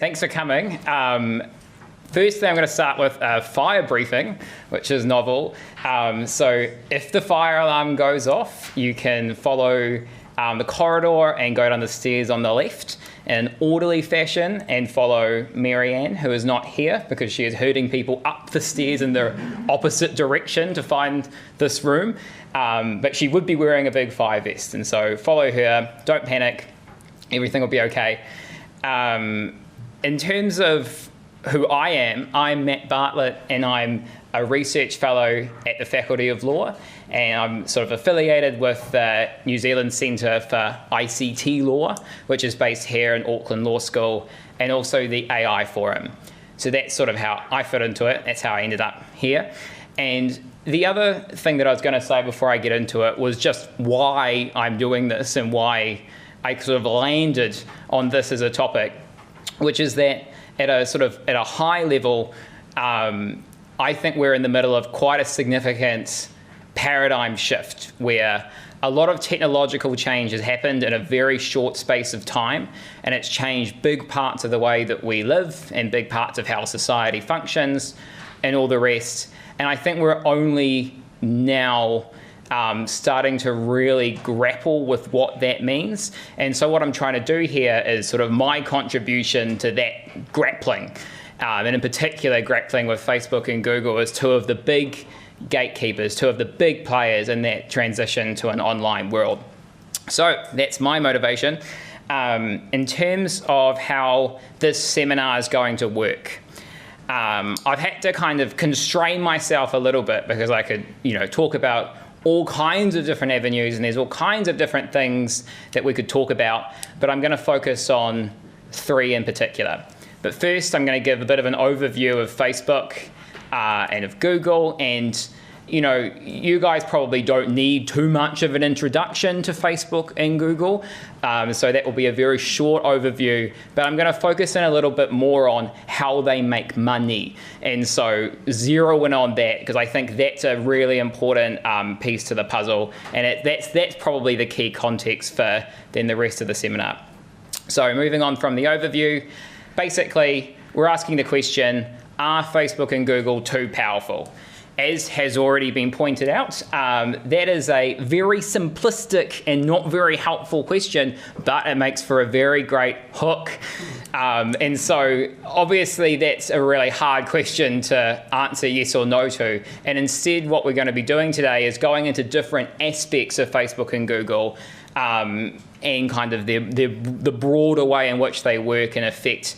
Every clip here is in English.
Thanks for coming. Firstly, I'm going to start with a fire briefing, which is novel. So if the fire alarm goes off, you can follow the corridor and go down the stairs on the left in an orderly fashion and follow Marianne, who is not here because she is herding people up the stairs in the opposite direction to find this room. But she would be wearing a big fire vest, and so follow her, don't panic, everything will be okay. In terms of who I am, I'm Matt Bartlett, and I'm a research fellow at the Faculty of Law, and I'm sort of affiliated with the New Zealand Centre for ICT Law, which is based here in Auckland Law School, and also the AI Forum. So that's sort of how I fit into it. That's how I ended up here. And the other thing that I was going to say before I get into it was just why I'm doing this and why I sort of landed on this as a topic, which is that at a high level, I think we're in the middle of quite a significant paradigm shift where a lot of technological change has happened in a very short space of time, and it's changed big parts of the way that we live and big parts of how society functions and all the rest. And I think we're only now starting to really grapple with what that means. And so what I'm trying to do here is sort of my contribution to that grappling. And in particular, grappling with Facebook and Google as two of the big gatekeepers, two of the big players in that transition to an online world. So that's my motivation. In terms of how this seminar is going to work, I've had to kind of constrain myself a little bit because I could, talk about all kinds of different avenues, and there's all kinds of different things that we could talk about, but I'm going to focus on three in particular. But first, I'm going to give a bit of an overview of Facebook and of Google, and you guys probably don't need too much of an introduction to Facebook and Google, so that will be a very short overview, but I'm going to focus in a little bit more on how they make money, and so zero in on that because I think that's a really important piece to the puzzle, and that's probably the key context for then the rest of the seminar. So moving on from the overview, basically we're asking the question, are Facebook and Google too powerful? As has already been pointed out, that is a very simplistic and not very helpful question, but it makes for a very great hook. And so obviously that's a really hard question to answer yes or no to. And instead what we're going to be doing today is going into different aspects of Facebook and Google and kind of the broader way in which they work and affect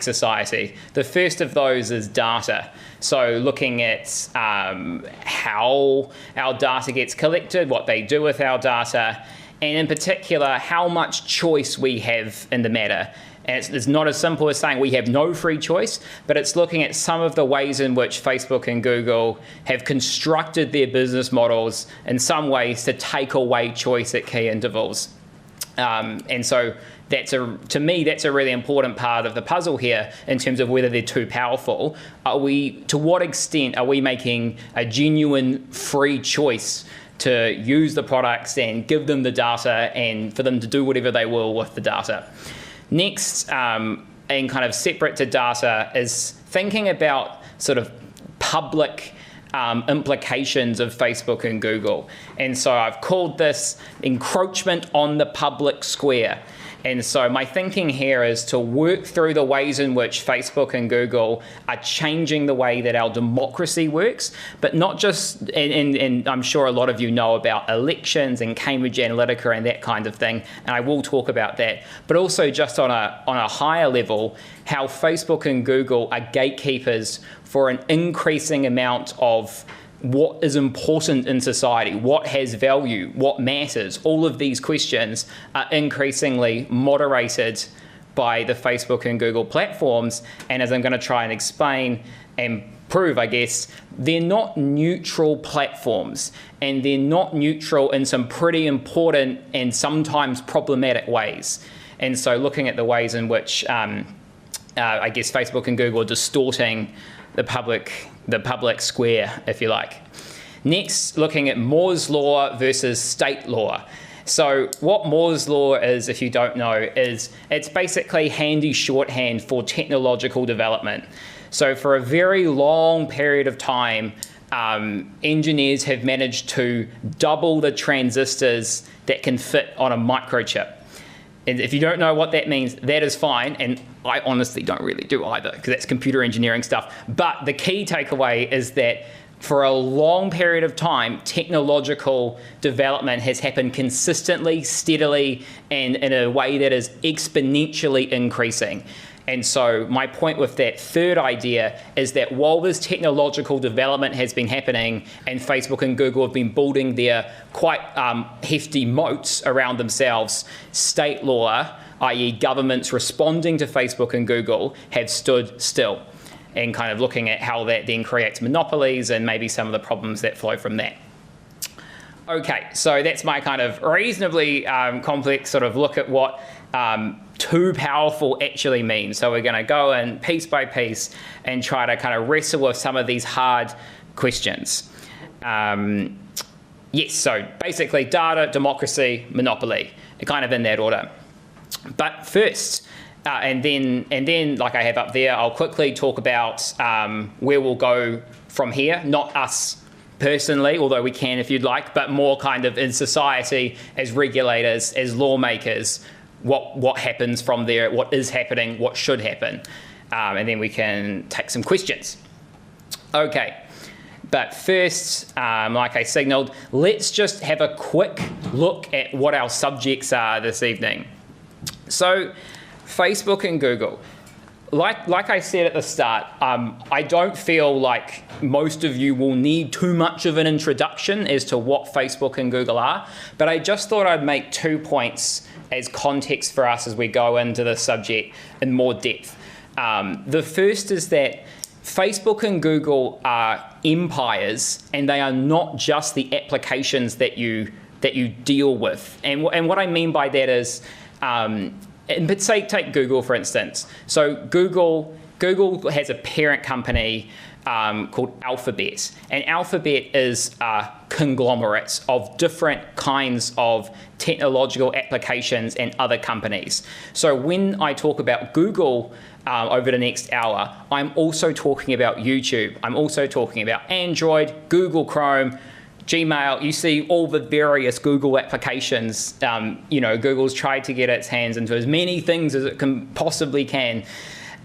society. The first of those is data. So looking at how our data gets collected, what they do with our data, and in particular, how much choice we have in the matter. And it's not as simple as saying we have no free choice, but it's looking at some of the ways in which Facebook and Google have constructed their business models in some ways to take away choice at key intervals. And so to me, that's a really important part of the puzzle here in terms of whether they're too powerful. To what extent are we making a genuine free choice to use the products and give them the data and for them to do whatever they will with the data? Next, and kind of separate to data, is thinking about sort of public implications of Facebook and Google. And so I've called this encroachment on the public square. And so my thinking here is to work through the ways in which Facebook and Google are changing the way that our democracy works, but not just, and I'm sure a lot of you know about elections and Cambridge Analytica and that kind of thing, and I will talk about that, but also just on a higher level, how Facebook and Google are gatekeepers for an increasing amount of what is important in society, what has value, what matters. All of these questions are increasingly moderated by the Facebook and Google platforms. And as I'm going to try and explain and prove, I guess, they're not neutral platforms, and they're not neutral in some pretty important and sometimes problematic ways. And so looking at the ways in which, I guess, Facebook and Google are distorting the public square, if you like. Next, looking at Moore's law versus state law. So what Moore's law is, if you don't know, is it's basically handy shorthand for technological development. So for a very long period of time, engineers have managed to double the transistors that can fit on a microchip. And if you don't know what that means, that is fine. And I honestly don't really do either, because that's computer engineering stuff. But the key takeaway is that for a long period of time, technological development has happened consistently, steadily, and in a way that is exponentially increasing. And so my point with that third idea is that while this technological development has been happening and Facebook and Google have been building their quite hefty moats around themselves, state law, i.e. governments responding to Facebook and Google, have stood still, and kind of looking at how that then creates monopolies and maybe some of the problems that flow from that. Okay, so that's my kind of reasonably complex sort of look at what too powerful actually means. So we're going to go in piece by piece and try to kind of wrestle with some of these hard questions. Yes, so basically data, democracy, monopoly, kind of in that order. But first, and then, like I have up there, I'll quickly talk about where we'll go from here. Not us personally, although we can if you'd like, but more kind of in society, as regulators, as lawmakers, what happens from there, what is happening, what should happen. And then we can take some questions. Okay. But first, like I signaled, let's just have a quick look at what our subjects are this evening. So, Facebook and Google. Like I said at the start, I don't feel like most of you will need too much of an introduction as to what Facebook and Google are, but I just thought I'd make 2 points as context for us as we go into the subject in more depth. The first is that Facebook and Google are empires, and they are not just the applications that you deal with. And what I mean by that is, but take Google for instance. So Google has a parent company called Alphabet, and Alphabet is a conglomerate of different kinds of technological applications and other companies. So when I talk about Google over the next hour, I'm also talking about YouTube. I'm also talking about Android, Google Chrome, Gmail. You see all the various Google applications. Google's tried to get its hands into as many things as it possibly can.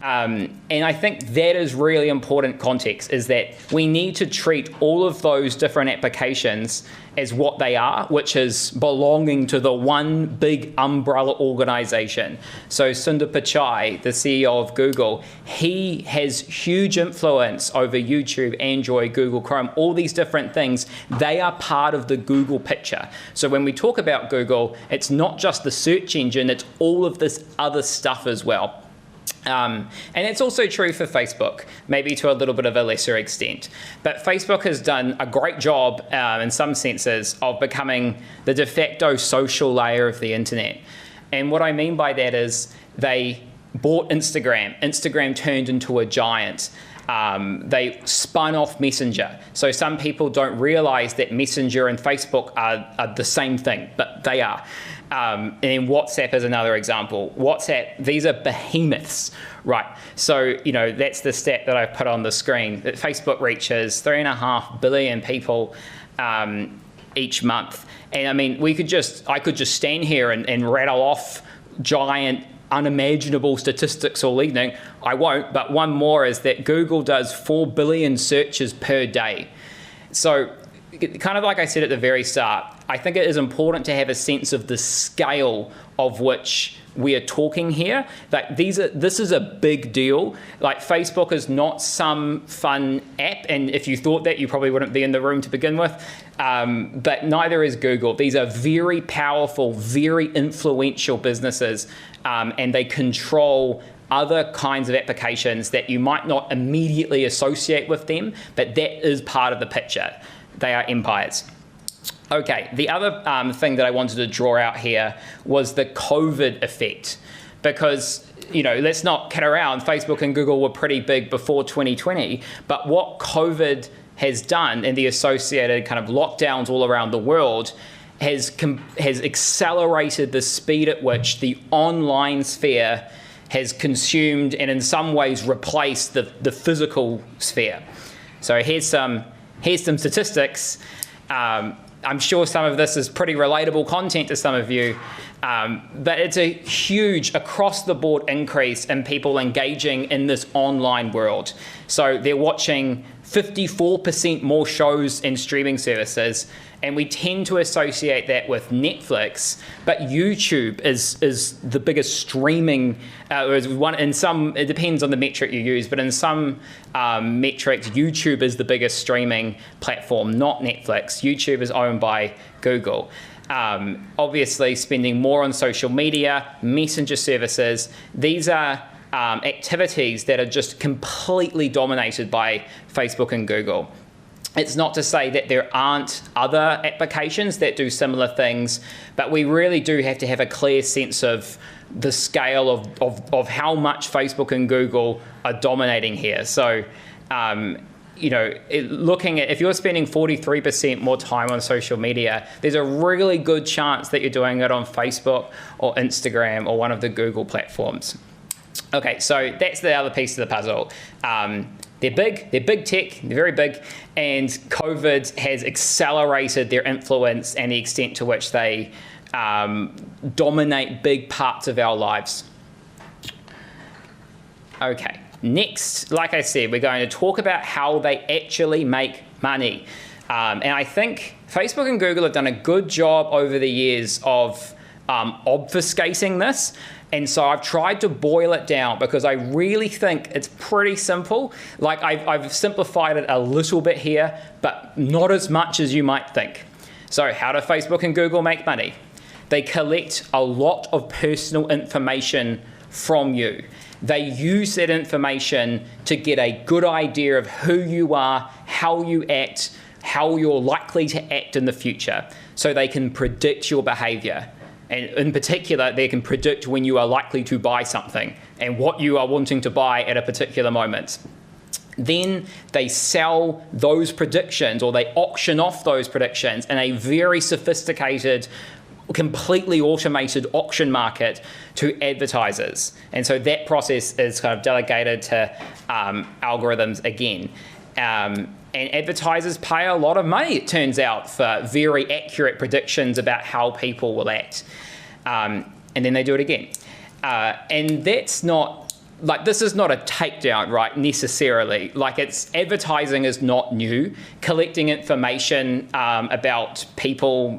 And I think that is really important context, is that we need to treat all of those different applications as what they are, which is belonging to the one big umbrella organization. So Sundar Pichai, the CEO of Google, he has huge influence over YouTube, Android, Google Chrome, all these different things. They are part of the Google picture. So when we talk about Google, it's not just the search engine, it's all of this other stuff as well. And it's also true for Facebook, maybe to a little bit of a lesser extent. But Facebook has done a great job, in some senses, of becoming the de facto social layer of the internet. And what I mean by that is they bought Instagram. Instagram turned into a giant. They spun off Messenger. So some people don't realize that Messenger and Facebook are the same thing, but they are. And WhatsApp is another example. WhatsApp, these are behemoths, right? So, that's the stat that I've put on the screen, that Facebook reaches 3.5 billion people each month. And I mean, I could just stand here and rattle off giant, unimaginable statistics all evening. I won't, but one more is that Google does 4 billion searches per day. So, kind of like I said at the very start, I think it is important to have a sense of the scale of which we are talking here. Like this is a big deal. Like Facebook is not some fun app, and if you thought that, you probably wouldn't be in the room to begin with. But neither is Google. These are very powerful, very influential businesses, and they control other kinds of applications that you might not immediately associate with them, but that is part of the picture. They are empires. Okay, the other thing that I wanted to draw out here was the COVID effect, because, let's not kid around, Facebook and Google were pretty big before 2020, but what COVID has done and the associated kind of lockdowns all around the world has accelerated the speed at which the online sphere has consumed and in some ways replaced the physical sphere. So here's some statistics. I'm sure some of this is pretty relatable content to some of you, but it's a huge across-the-board increase in people engaging in this online world. So they're watching 54% more shows and streaming services, and we tend to associate that with Netflix, but YouTube is the biggest streaming, it depends on the metric you use, but in some metrics, YouTube is the biggest streaming platform, not Netflix. YouTube is owned by Google. Obviously, spending more on social media, messenger services, these are activities that are just completely dominated by Facebook and Google. It's not to say that there aren't other applications that do similar things, but we really do have to have a clear sense of the scale of how much Facebook and Google are dominating here. So, looking at, if you're spending 43% more time on social media, there's a really good chance that you're doing it on Facebook or Instagram or one of the Google platforms. Okay, so that's the other piece of the puzzle. They're big tech, they're very big, and COVID has accelerated their influence and the extent to which they dominate big parts of our lives. Okay, next, like I said, we're going to talk about how they actually make money. And I think Facebook and Google have done a good job over the years of obfuscating this. And so I've tried to boil it down because I really think it's pretty simple. Like I've simplified it a little bit here, but not as much as you might think. So how do Facebook and Google make money? They collect a lot of personal information from you. They use that information to get a good idea of who you are, how you act, how you're likely to act in the future, so they can predict your behavior. And in particular, they can predict when you are likely to buy something and what you are wanting to buy at a particular moment. Then they sell those predictions, or they auction off those predictions in a very sophisticated, completely automated auction market to advertisers. And so that process is kind of delegated to algorithms again. And advertisers pay a lot of money, it turns out, for very accurate predictions about how people will act. And then they do it again. And that's not, like, this is not a takedown, right, necessarily. Like, advertising is not new. Collecting information about people,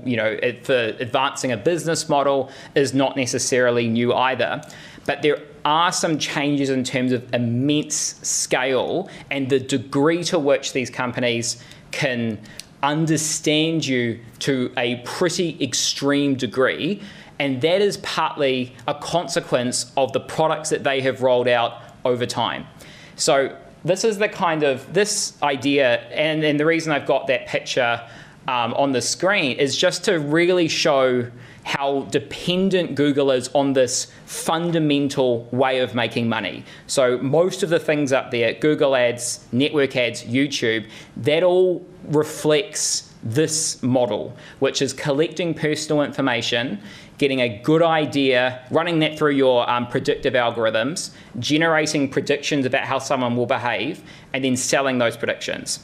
for advancing a business model is not necessarily new either. But there are some changes in terms of immense scale and the degree to which these companies can understand you to a pretty extreme degree. And that is partly a consequence of the products that they have rolled out over time. So this is this idea, and the reason I've got that picture on the screen is just to really show how dependent Google is on this fundamental way of making money. So most of the things up there, Google ads, network ads, YouTube, that all reflects this model, which is collecting personal information, getting a good idea, running that through your predictive algorithms, generating predictions about how someone will behave, and then selling those predictions.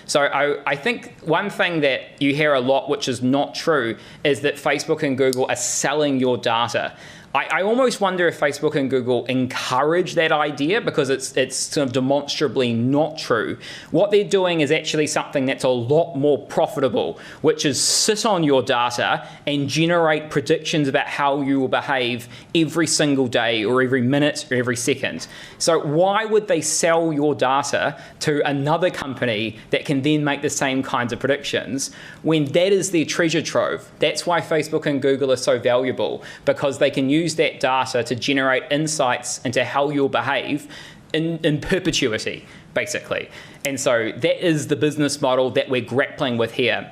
So I think one thing that you hear a lot, which is not true, is that Facebook and Google are selling your data. I almost wonder if Facebook and Google encourage that idea, because it's sort of demonstrably not true. What they're doing is actually something that's a lot more profitable, which is sit on your data and generate predictions about how you will behave every single day or every minute or every second. So why would they sell your data to another company that can then make the same kinds of predictions when that is their treasure trove? That's why Facebook and Google are so valuable, because they can use that data to generate insights into how you'll behave in perpetuity, basically. And so that is the business model that we're grappling with here.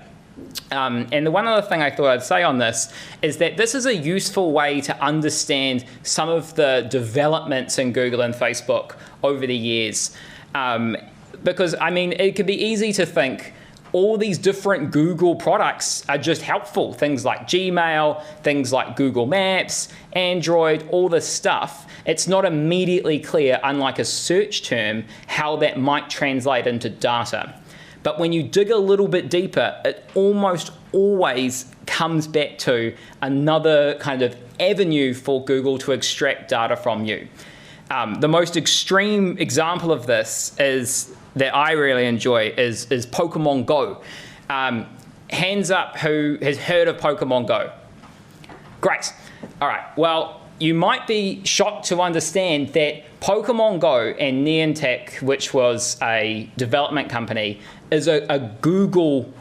And the one other thing I thought I'd say on this is that this is a useful way to understand some of the developments in Google and Facebook over the years. Because, I mean, it could be easy to think, all these different Google products are just helpful. Things like Gmail, things like Google Maps, Android, all this stuff. It's not immediately clear, unlike a search term, how that might translate into data. But when you dig a little bit deeper, it almost always comes back to another kind of avenue for Google to extract data from you. The most extreme example of this that I really enjoy is Pokemon Go. Hands up who has heard of Pokemon Go? Great. All right. Well, you might be shocked to understand that Pokemon Go and Niantic, which was a development company, is a Google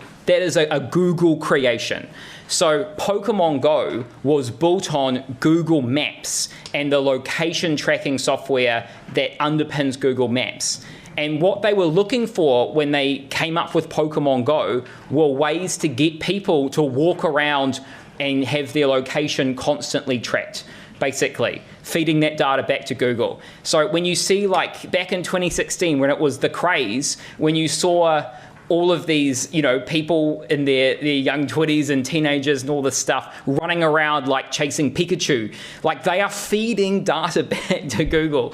creation. So Pokemon Go was built on Google Maps and the location tracking software that underpins Google Maps. And what they were looking for when they came up with Pokemon Go were ways to get people to walk around and have their location constantly tracked, basically feeding that data back to Google. So when you see, like back in 2016, when it was the craze, when you saw all of these, people in their young 20s and teenagers and all this stuff running around like chasing Pikachu, like they are feeding data back to Google.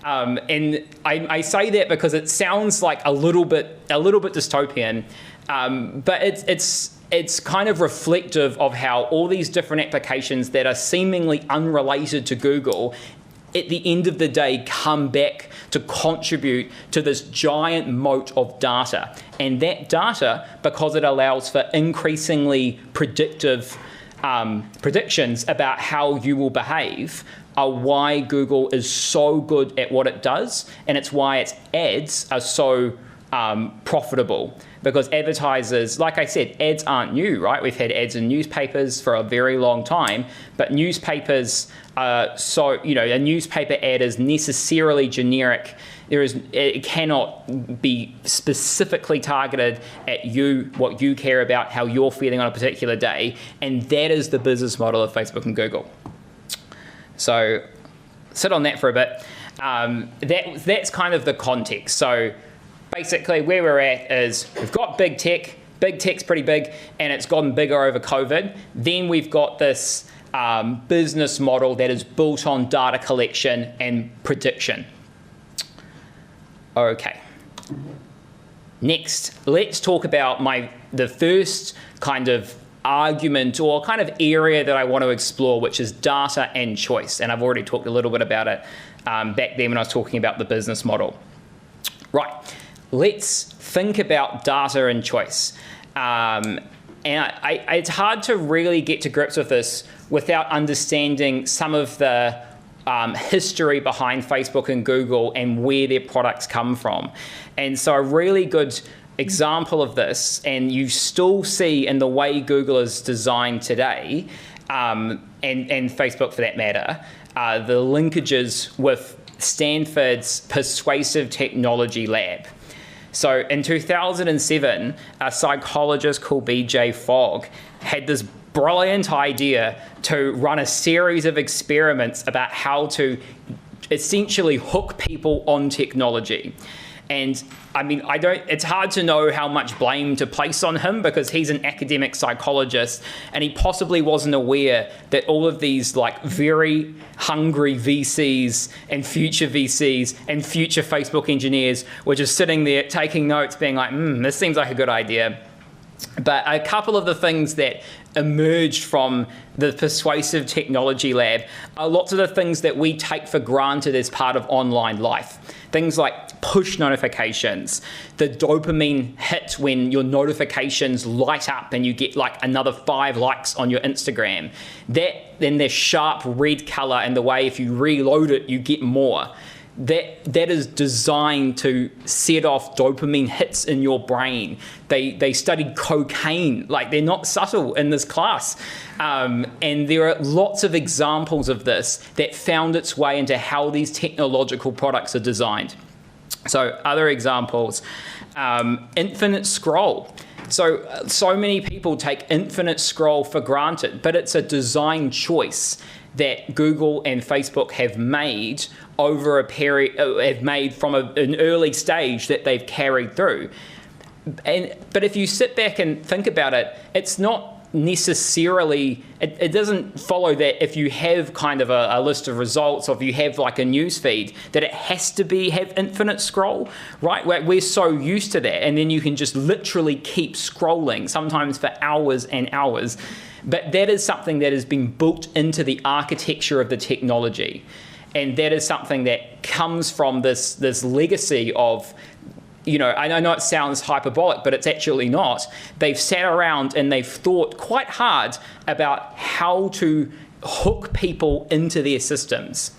And I say that because it sounds like a little bit dystopian, but it's kind of reflective of how all these different applications that are seemingly unrelated to Google, at the end of the day, come back to contribute to this giant moat of data. And that data, because it allows for increasingly predictive predictions about how you will behave, are why Google is so good at what it does, and it's why its ads are so profitable. Because advertisers, like I said, ads aren't new, right? We've had ads in newspapers for a very long time, but newspapers a newspaper ad is necessarily generic. It cannot be specifically targeted at you, what you care about, how you're feeling on a particular day, and that is the business model of Facebook and Google. So sit on that for a bit. That's kind of the context. So basically where we're at is we've got big tech. Big tech's pretty big, and it's gotten bigger over COVID. Then we've got this business model that is built on data collection and prediction. Okay. Next, let's talk about the first kind of argument or kind of area that I want to explore, which is data and choice. And I've already talked a little bit about it back then when I was talking about the business model. Right, let's think about data and choice. And it's hard to really get to grips with this without understanding some of the history behind Facebook and Google and where their products come from. And so a really good example of this, and you still see in the way Google is designed today, and Facebook for that matter, the linkages with Stanford's Persuasive Technology Lab. So in 2007, a psychologist called B.J. Fogg had this brilliant idea to run a series of experiments about how to essentially hook people on technology. And I mean, it's hard to know how much blame to place on him because he's an academic psychologist and he possibly wasn't aware that all of these like very hungry VCs and future Facebook engineers were just sitting there taking notes being like, this seems like a good idea. But a couple of the things that emerged from the Persuasive Technology Lab are lots of the things that we take for granted as part of online life. Things like push notifications, the dopamine hit when your notifications light up and you get like another 5 likes on your Instagram. Then their sharp red color and the way if you reload it, you get more. That is designed to set off dopamine hits in your brain. They studied cocaine, like they're not subtle in this class. And there are lots of examples of this that found its way into how these technological products are designed. So other examples, infinite scroll. So many people take infinite scroll for granted, but it's a design choice that Google and Facebook have made over a period, have made from an early stage that they've carried through. But if you sit back and think about it, it's not necessarily, it doesn't follow that if you have kind of a list of results, or if you have like a news feed, that it has to have infinite scroll, right? We're so used to that, and then you can just literally keep scrolling, sometimes for hours and hours. But that is something that has been built into the architecture of the technology. And that is something that comes from this legacy of, I know it sounds hyperbolic, but it's actually not. They've sat around and they've thought quite hard about how to hook people into their systems.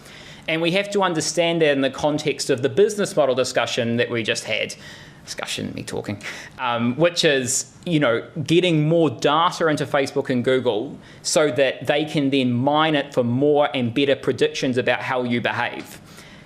And we have to understand that in the context of the business model discussion that we just had. Which is, getting more data into Facebook and Google so that they can then mine it for more and better predictions about how you behave.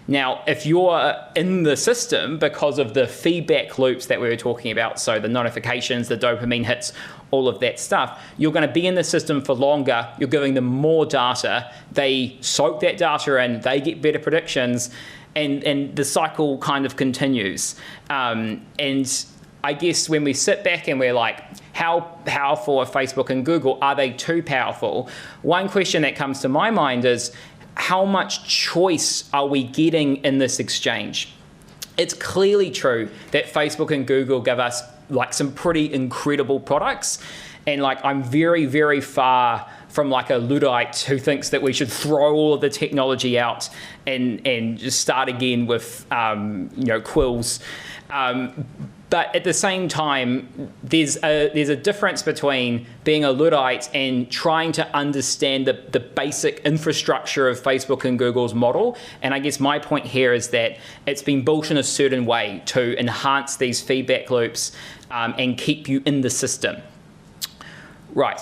Now, if you're in the system because of the feedback loops that we were talking about, so the notifications, the dopamine hits, all of that stuff, you're going to be in the system for longer, you're giving them more data, they soak that data in, they get better predictions, and the cycle kind of continues. And I guess when we sit back and we're like, how powerful are Facebook and Google? Are they too powerful? One question that comes to my mind is, how much choice are we getting in this exchange? It's clearly true that Facebook and Google give us like some pretty incredible products. And like, I'm very, very far from like a Luddite who thinks that we should throw all of the technology out and just start again with quills. But at the same time, there's a difference between being a Luddite and trying to understand the basic infrastructure of Facebook and Google's model. And I guess my point here is that it's been built in a certain way to enhance these feedback loops and keep you in the system. Right,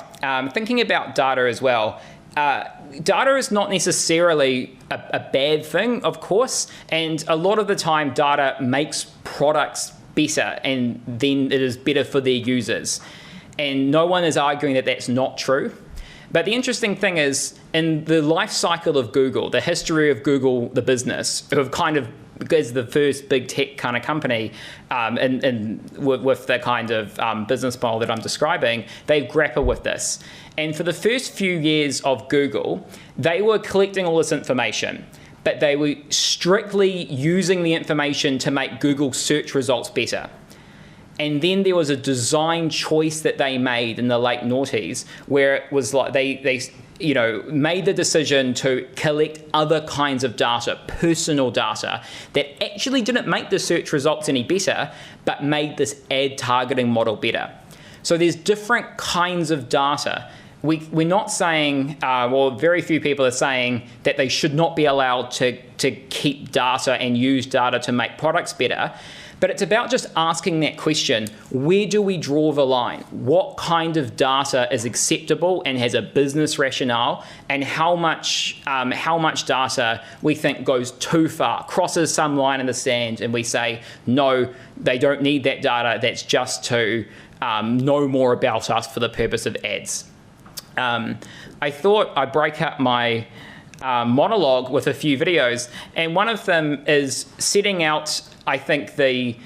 thinking about data as well. Data is not necessarily a bad thing, of course, and a lot of the time data makes products better, and then it is better for their users. And no one is arguing that that's not true. But the interesting thing is, in the life cycle of Google, the history of Google, the business, who have kind of, as the first big tech kind of company, and with the kind of business model that I'm describing, they've grappled with this. And for the first few years of Google, they were collecting all this information, but they were strictly using the information to make Google search results better. And then there was a design choice that they made in the late noughties, where it was like they made the decision to collect other kinds of data, personal data, that actually didn't make the search results any better, but made this ad targeting model better. So there's different kinds of data. We're not saying, very few people are saying that they should not be allowed to keep data and use data to make products better. But it's about just asking that question, where do we draw the line? What kind of data is acceptable and has a business rationale, and how much data we think goes too far, crosses some line in the sand, and we say, no, they don't need that data, that's just to know more about us for the purpose of ads. I thought I'd break up my monologue with a few videos, and one of them is setting out, I think, the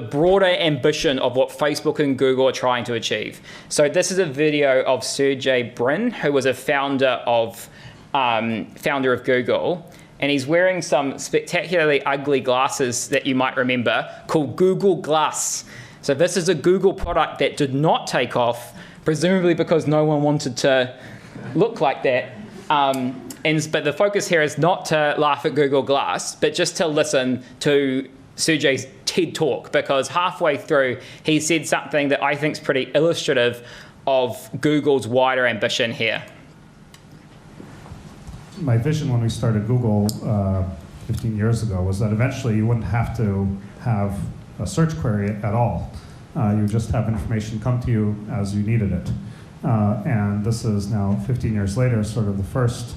broader ambition of what Facebook and Google are trying to achieve. So this is a video of Sergey Brin, who was a founder of Google, and he's wearing some spectacularly ugly glasses that you might remember called Google Glass. So this is a Google product that did not take off, presumably because no one wanted to look like that. But the focus here is not to laugh at Google Glass, but just to listen to Sergey's TED Talk, because halfway through he said something that I think is pretty illustrative of Google's wider ambition here. My vision when we started Google 15 years ago was that eventually you wouldn't have to have a search query at all. You would just have information come to you as you needed it. And this is now, 15 years later, sort of the first.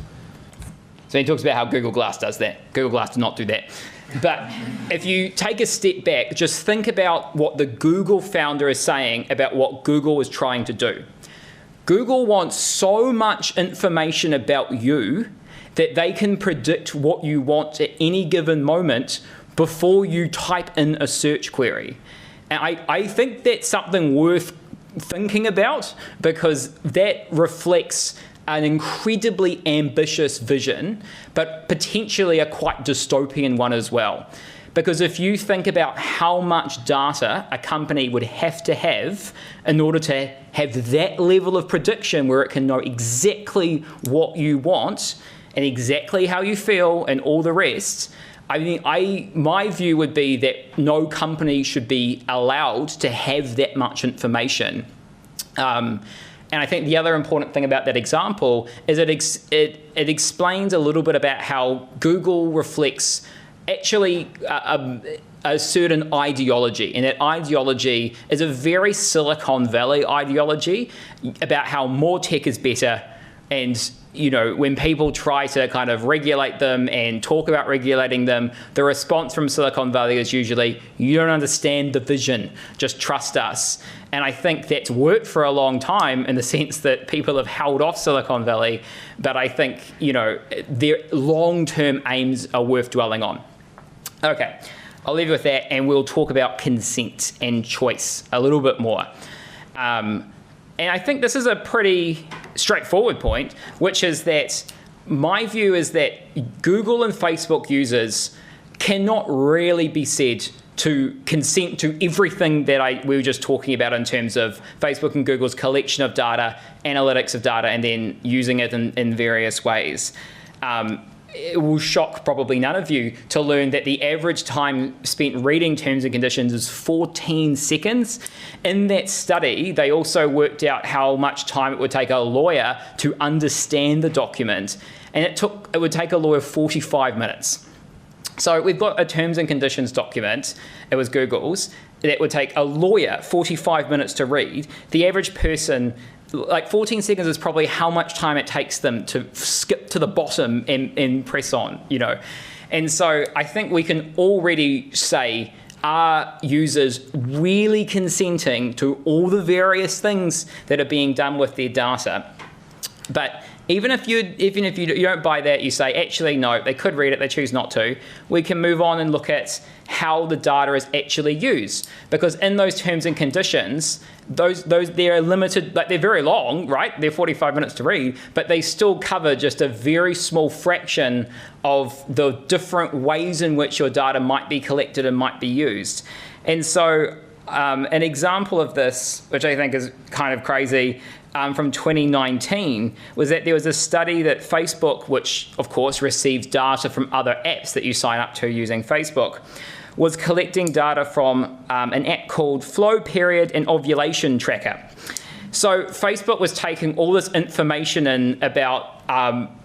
So he talks about how Google Glass does that. Google Glass does not do that. But if you take a step back, just think about what the Google founder is saying about what Google is trying to do. Google wants so much information about you that they can predict what you want at any given moment before you type in a search query. And I think that's something worth thinking about, because that reflects an incredibly ambitious vision, but potentially a quite dystopian one as well. Because if you think about how much data a company would have to have in order to have that level of prediction where it can know exactly what you want and exactly how you feel and all the rest, I mean, my view would be that no company should be allowed to have that much information. And I think the other important thing about that example is it explains a little bit about how Google reflects actually a certain ideology, and that ideology is a very Silicon Valley ideology about how more tech is better. And when people try to kind of regulate them and talk about regulating them, the response from Silicon Valley is usually, you don't understand the vision, just trust us. And I think that's worked for a long time in the sense that people have held off Silicon Valley, but I think, their long-term aims are worth dwelling on. Okay, I'll leave you with that, and we'll talk about consent and choice a little bit more. And I think this is a pretty straightforward point, which is that my view is that Google and Facebook users cannot really be said to consent to everything that we were just talking about in terms of Facebook and Google's collection of data, analytics of data, and then using it in various ways. It will shock probably none of you to learn that the average time spent reading terms and conditions is 14 seconds. In that study, they also worked out how much time it would take a lawyer to understand the document, and it would take a lawyer 45 minutes. So we've got a terms and conditions document, it was Google's, that would take a lawyer 45 minutes to read. The average person, like 14 seconds is probably how much time it takes them to skip to the bottom and press on, And so I think we can already say, are users really consenting to all the various things that are being done with their data? But even if you don't buy that, you say, actually, no, they could read it, they choose not to, we can move on and look at how the data is actually used. Because in those terms and conditions, those they're limited, like they're very long, right? They're 45 minutes to read, but they still cover just a very small fraction of the different ways in which your data might be collected and might be used. And so an example of this, which I think is kind of crazy, from 2019, was that there was a study that Facebook, which of course receives data from other apps that you sign up to using Facebook, was collecting data from an app called Flow Period and Ovulation Tracker. So Facebook was taking all this information in about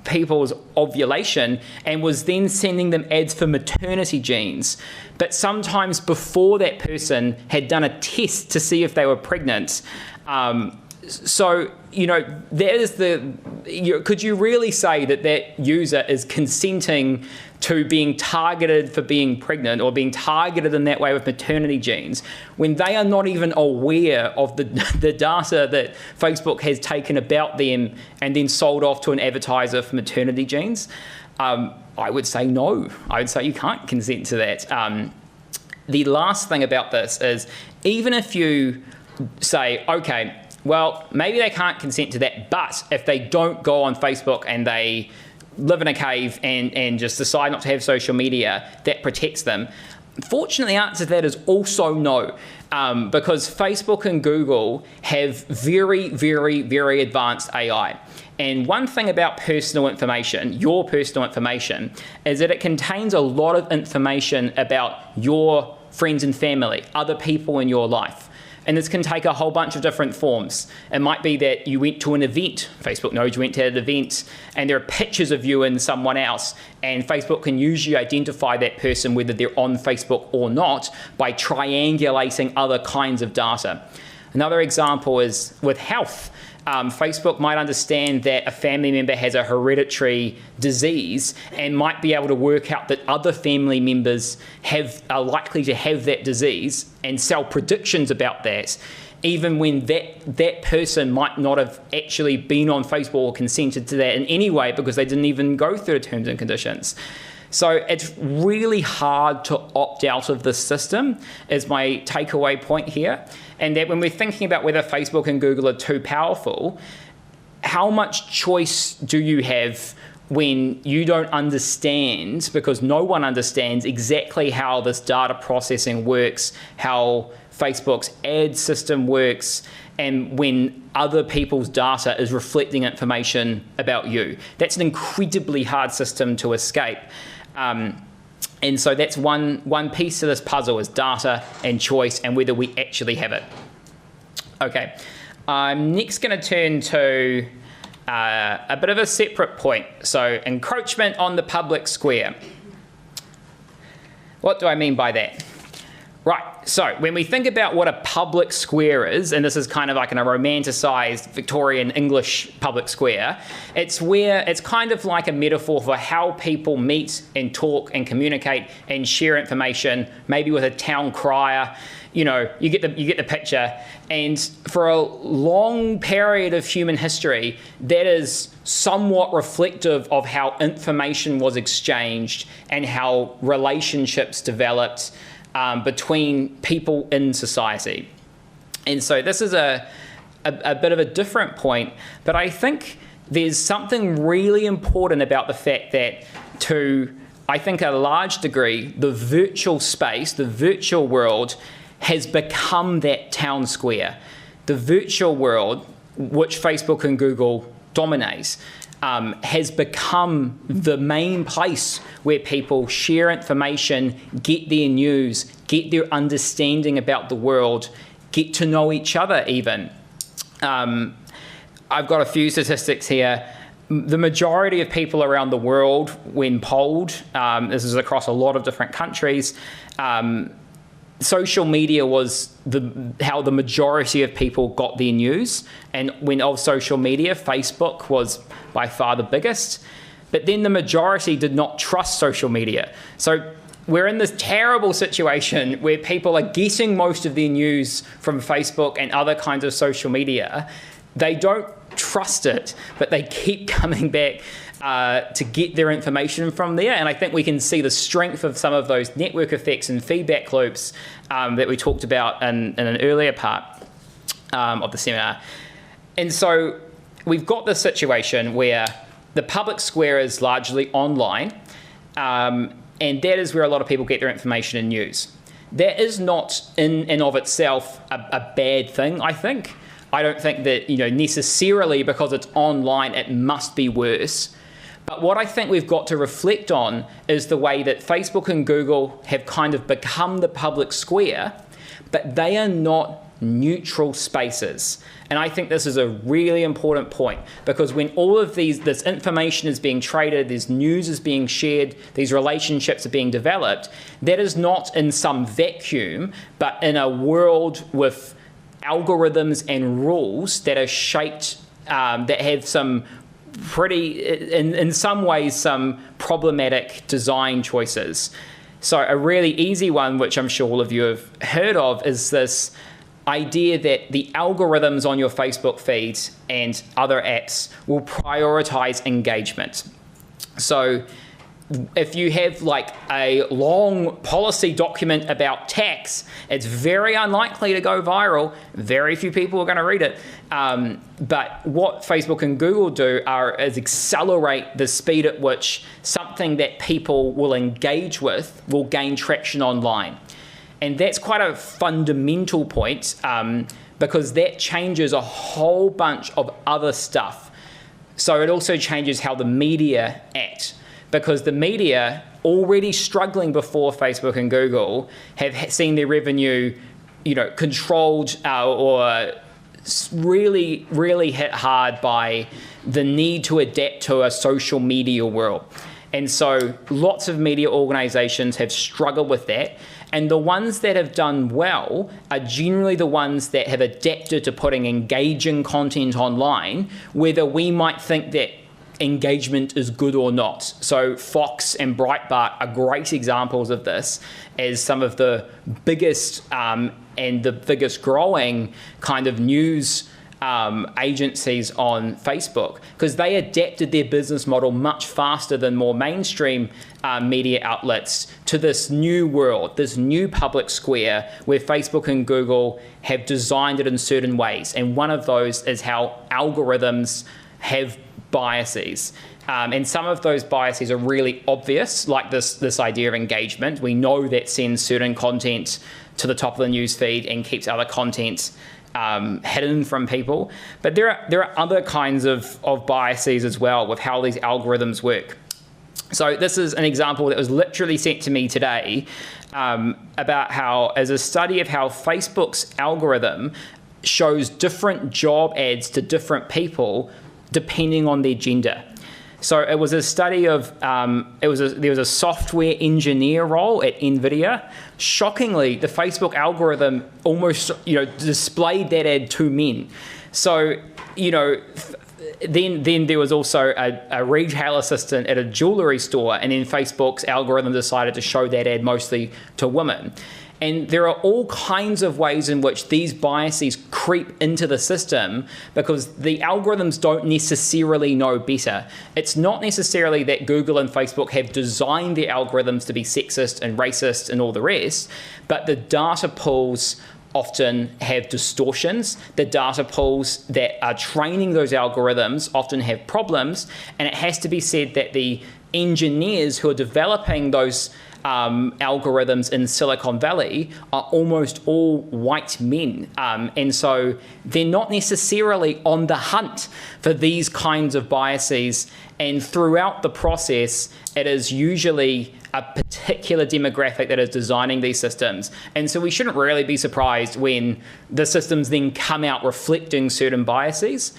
people's ovulation and was then sending them ads for maternity genes. But sometimes before that person had done a test to see if they were pregnant. So, that is could you really say that user is consenting to being targeted for being pregnant or being targeted in that way with maternity genes when they are not even aware of the data that Facebook has taken about them and then sold off to an advertiser for maternity genes? I would say no. I would say you can't consent to that. The last thing about this is, even if you say, okay, well, maybe they can't consent to that, but if they don't go on Facebook and they live in a cave and just decide not to have social media, that protects them. Unfortunately, the answer to that is also no, because Facebook and Google have very, very, very advanced AI. And one thing about personal information, your personal information, is that it contains a lot of information about your friends and family, other people in your life. And this can take a whole bunch of different forms. It might be that you went to an event, Facebook knows you went to an event, and there are pictures of you and someone else, and Facebook can usually identify that person whether they're on Facebook or not by triangulating other kinds of data. Another example is with health. Facebook might understand that a family member has a hereditary disease and might be able to work out that other family members are likely to have that disease and sell predictions about that, even when that person might not have actually been on Facebook or consented to that in any way because they didn't even go through the terms and conditions. So it's really hard to opt out of this system, is my takeaway point here. And that when we're thinking about whether Facebook and Google are too powerful, how much choice do you have when you don't understand, because no one understands exactly how this data processing works, how Facebook's ad system works, and when other people's data is reflecting information about you. That's an incredibly hard system to escape. And so that's one piece of this puzzle, is data and choice and whether we actually have it. Okay, I'm next going to turn to a bit of a separate point. So encroachment on the public square. What do I mean by that? Right, so when we think about what a public square is, and this is kind of like in a romanticized Victorian English public square, it's kind of like a metaphor for how people meet and talk and communicate and share information, maybe with a town crier. You know, you get the picture. And for a long period of human history, that is somewhat reflective of how information was exchanged and how relationships developed between people in society. And so this is a bit of a different point, but I think there's something really important about the fact that, to, I think, a large degree, the virtual space, the virtual world, has become that town square. The virtual world, which Facebook and Google dominate, has become the main place where people share information, get their news, get their understanding about the world, get to know each other even. I've got a few statistics here. The majority of people around the world, when polled, this is across a lot of different countries, social media was how the majority of people got their news. And when of social media, Facebook was by far the biggest. But then the majority did not trust social media. So we're in this terrible situation where people are getting most of their news from Facebook and other kinds of social media. They don't trust it, but they keep coming back to get their information from there. And I think we can see the strength of some of those network effects and feedback loops that we talked about in an earlier part of the seminar. And so we've got this situation where the public square is largely online, and that is where a lot of people get their information and news. That is not in and of itself a bad thing, I think. I don't think that, necessarily because it's online, it must be worse. But what I think we've got to reflect on is the way that Facebook and Google have kind of become the public square, but they are not neutral spaces. And I think this is a really important point, because when all of this information is being traded, this news is being shared, these relationships are being developed, that is not in some vacuum, but in a world with algorithms and rules that are shaped, that have some pretty, in some ways, some problematic design choices. So a really easy one, which I'm sure all of you have heard of, is this idea that the algorithms on your Facebook feeds and other apps will prioritize engagement. So if you have like a long policy document about tax, it's very unlikely to go viral. Very few people are going to read it. But what Facebook and Google do is accelerate the speed at which something that people will engage with will gain traction online. And that's quite a fundamental point, because that changes a whole bunch of other stuff. So it also changes how the media act, because the media, already struggling before Facebook and Google, have seen their revenue, controlled or really, really hit hard by the need to adapt to a social media world. And so lots of media organizations have struggled with that. And the ones that have done well are generally the ones that have adapted to putting engaging content online, whether we might think that engagement is good or not. So Fox and Breitbart are great examples of this, as some of the biggest and the biggest growing kind of news agencies on Facebook, because they adapted their business model much faster than more mainstream media outlets to this new world, this new public square where Facebook and Google have designed it in certain ways. And one of those is how algorithms have biases. And some of those biases are really obvious, like this idea of engagement. We know that sends certain content to the top of the newsfeed and keeps other content hidden from people. But there are other kinds of biases as well with how these algorithms work. So this is an example that was literally sent to me today about how, as a study of how Facebook's algorithm shows different job ads to different people depending on their gender. So it was a study of, there was a software engineer role at NVIDIA. Shockingly, the Facebook algorithm almost, displayed that ad to men. So, then there was also a retail assistant at a jewelry store, and then Facebook's algorithm decided to show that ad mostly to women. And there are all kinds of ways in which these biases creep into the system because the algorithms don't necessarily know better. It's not necessarily that Google and Facebook have designed their algorithms to be sexist and racist and all the rest, but the data pools often have distortions. The data pools that are training those algorithms often have problems, and it has to be said that the engineers who are developing those algorithms in Silicon Valley are almost all white men. And so they're not necessarily on the hunt for these kinds of biases. And throughout the process, it is usually a particular demographic that is designing these systems. And so we shouldn't really be surprised when the systems then come out reflecting certain biases.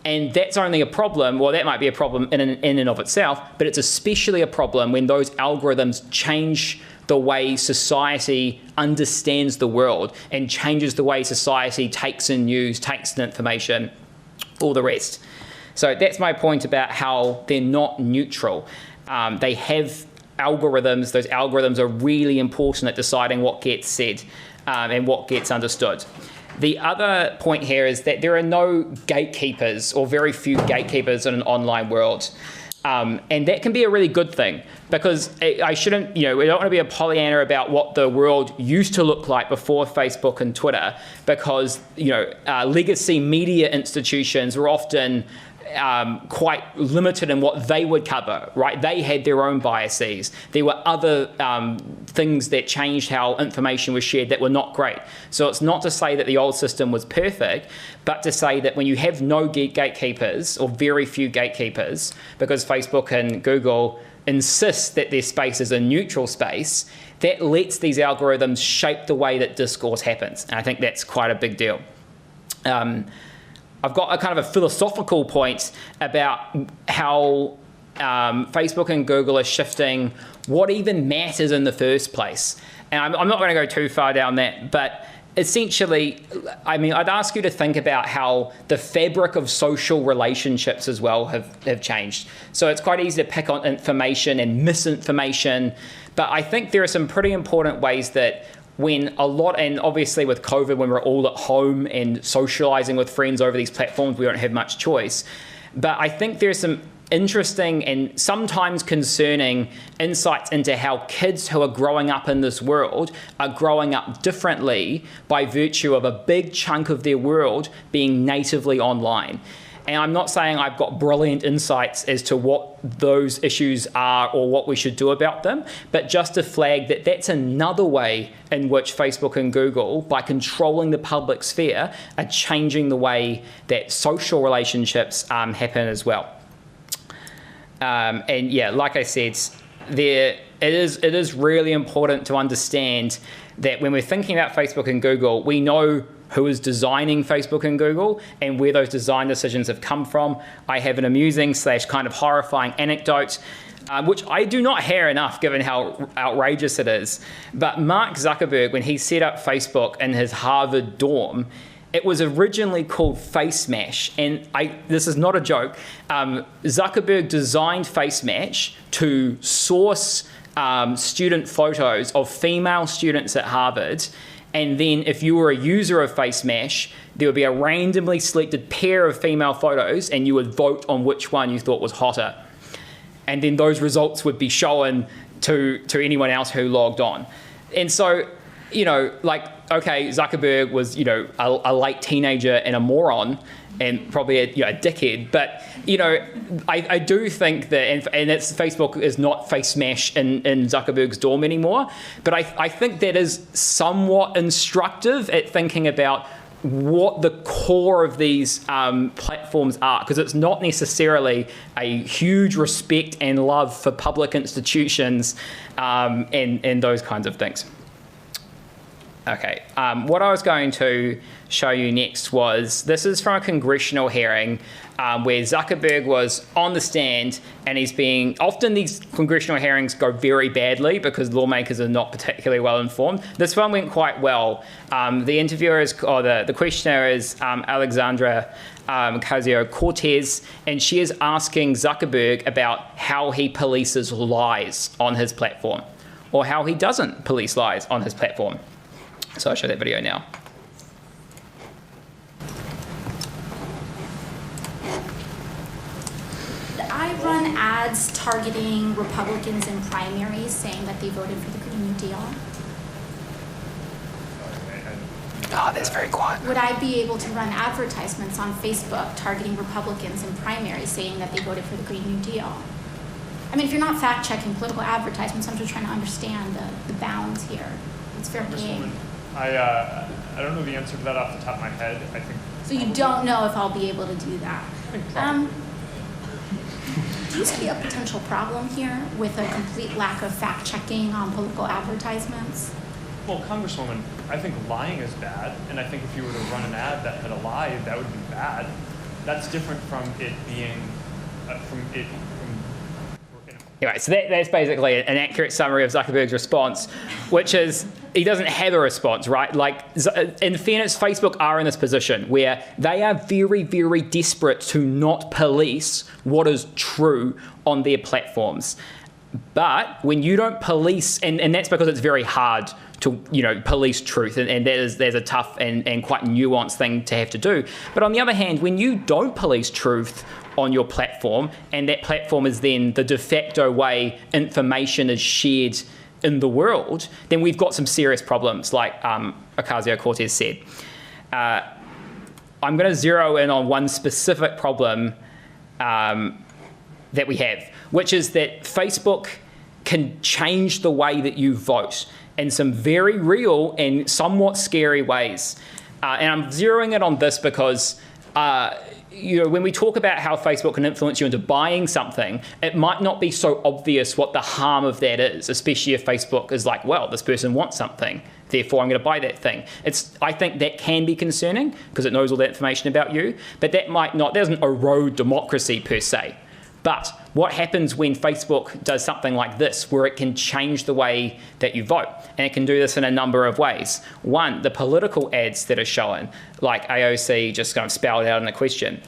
And that's only a problem, well, that might be a problem in and of itself, but it's especially a problem when those algorithms change the way society understands the world and changes the way society takes in news, takes in information, all the rest. So that's my point about how they're not neutral. They have algorithms. Those algorithms are really important at deciding what gets said and what gets understood. The other point here is that there are no gatekeepers, or very few gatekeepers, in an online world. And that can be a really good thing, because I shouldn't, we don't want to be a Pollyanna about what the world used to look like before Facebook and Twitter, because, legacy media institutions were often quite limited in what they would cover, right? They had their own biases. There were other things that changed how information was shared that were not great. So it's not to say that the old system was perfect, but to say that when you have no gatekeepers, or very few gatekeepers, because Facebook and Google insist that their space is a neutral space, that lets these algorithms shape the way that discourse happens. And I think that's quite a big deal. I've got a kind of a philosophical point about how Facebook and Google are shifting what even matters in the first place. And I'm not going to go too far down that, but essentially, I'd ask you to think about how the fabric of social relationships as well have changed. So it's quite easy to pick on information and misinformation, but I think there are some pretty important ways that when and obviously with COVID, when we're all at home and socializing with friends over these platforms, we don't have much choice. But I think there's some interesting and sometimes concerning insights into how kids who are growing up in this world are growing up differently by virtue of a big chunk of their world being natively online. And I'm not saying I've got brilliant insights as to what those issues are or what we should do about them, but just to flag that that's another way in which Facebook and Google, by controlling the public sphere, are changing the way that social relationships happen as well. And yeah, like I said, it is really important to understand that when we're thinking about Facebook and Google, we know who is designing Facebook and Google and where those design decisions have come from. I have an amusing / kind of horrifying anecdote, which I do not hear enough given how outrageous it is. But Mark Zuckerberg, when he set up Facebook in his Harvard dorm, it was originally called FaceMash, and this is not a joke. Zuckerberg designed FaceMash to source student photos of female students at Harvard And then if you were a user of FaceMash, there would be a randomly selected pair of female photos, and you would vote on which one you thought was hotter. And then those results would be shown to anyone else who logged on. And so, like, okay, Zuckerberg was, a late teenager and a moron, and probably a dickhead. But I do think that, and it's, Facebook is not FaceMash in Zuckerberg's dorm anymore. But I think that is somewhat instructive at thinking about what the core of these platforms are, because it's not necessarily a huge respect and love for public institutions and those kinds of things. Okay, what I was going to show you next was, this is from a congressional hearing where Zuckerberg was on the stand, and often these congressional hearings go very badly because lawmakers are not particularly well informed. This one went quite well. The interviewer the questioner is Alexandra Ocasio-Cortez, and she is asking Zuckerberg about how he polices lies on his platform, or how he doesn't police lies on his platform. So I'll show that video now. I run ads targeting Republicans in primaries saying that they voted for the Green New Deal. Oh, that's very quiet. Would I be able to run advertisements on Facebook targeting Republicans in primaries saying that they voted for the Green New Deal? I mean, if you're not fact-checking political advertisements, I'm just trying to understand the bounds here. It's fair game. I don't know the answer to that off the top of my head. I think. So you don't know if I'll be able to do that. Do you see a potential problem here with a complete lack of fact-checking on political advertisements? Well, Congresswoman, I think lying is bad, and I think if you were to run an ad that had a lie, that would be bad. That's different from it being Anyway, so that's basically an accurate summary of Zuckerberg's response, which is he doesn't have a response, right? Like, in fairness, Facebook are in this position where they are very, very desperate to not police what is true on their platforms. But when you don't police, and that's because it's very hard to police truth, and there's a tough and quite nuanced thing to have to do. But on the other hand, when you don't police truth on your platform, and that platform is then the de facto way information is shared in the world, then we've got some serious problems, like Ocasio-Cortez said. I'm going to zero in on one specific problem that we have, which is that Facebook can change the way that you vote in some very real and somewhat scary ways. And I'm zeroing it on this because when we talk about how Facebook can influence you into buying something, it might not be so obvious what the harm of that is, especially if Facebook is like, well, this person wants something, therefore I'm going to buy that thing. I think that can be concerning because it knows all that information about you, but that doesn't erode democracy per se. But what happens when Facebook does something like this, where it can change the way that you vote? And it can do this in a number of ways. One, the political ads that are shown, like AOC just kind of spelled out in the question.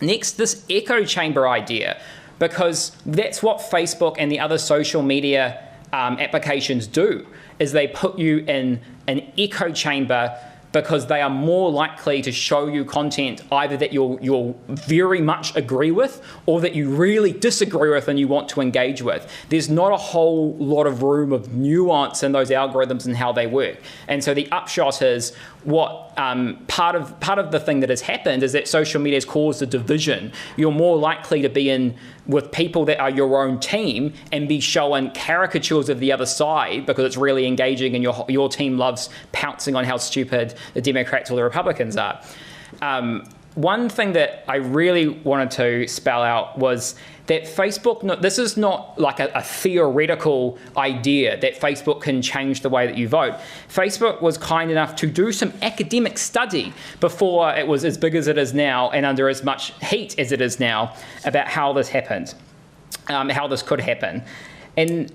Next, this echo chamber idea, because that's what Facebook and the other social media applications do, is they put you in an echo chamber because they are more likely to show you content either that you'll very much agree with or that you really disagree with and you want to engage with. There's not a whole lot of room of nuance in those algorithms and how they work. And so the upshot is what part of the thing that has happened is that social media has caused a division. You're more likely to be in with people that are your own team and be showing caricatures of the other side because it's really engaging and your team loves pouncing on how stupid the Democrats or the Republicans are. One thing that I really wanted to spell out was that Facebook, this is not like a theoretical idea that Facebook can change the way that you vote. Facebook was kind enough to do some academic study before it was as big as it is now and under as much heat as it is now about how this happened, how this could happen. And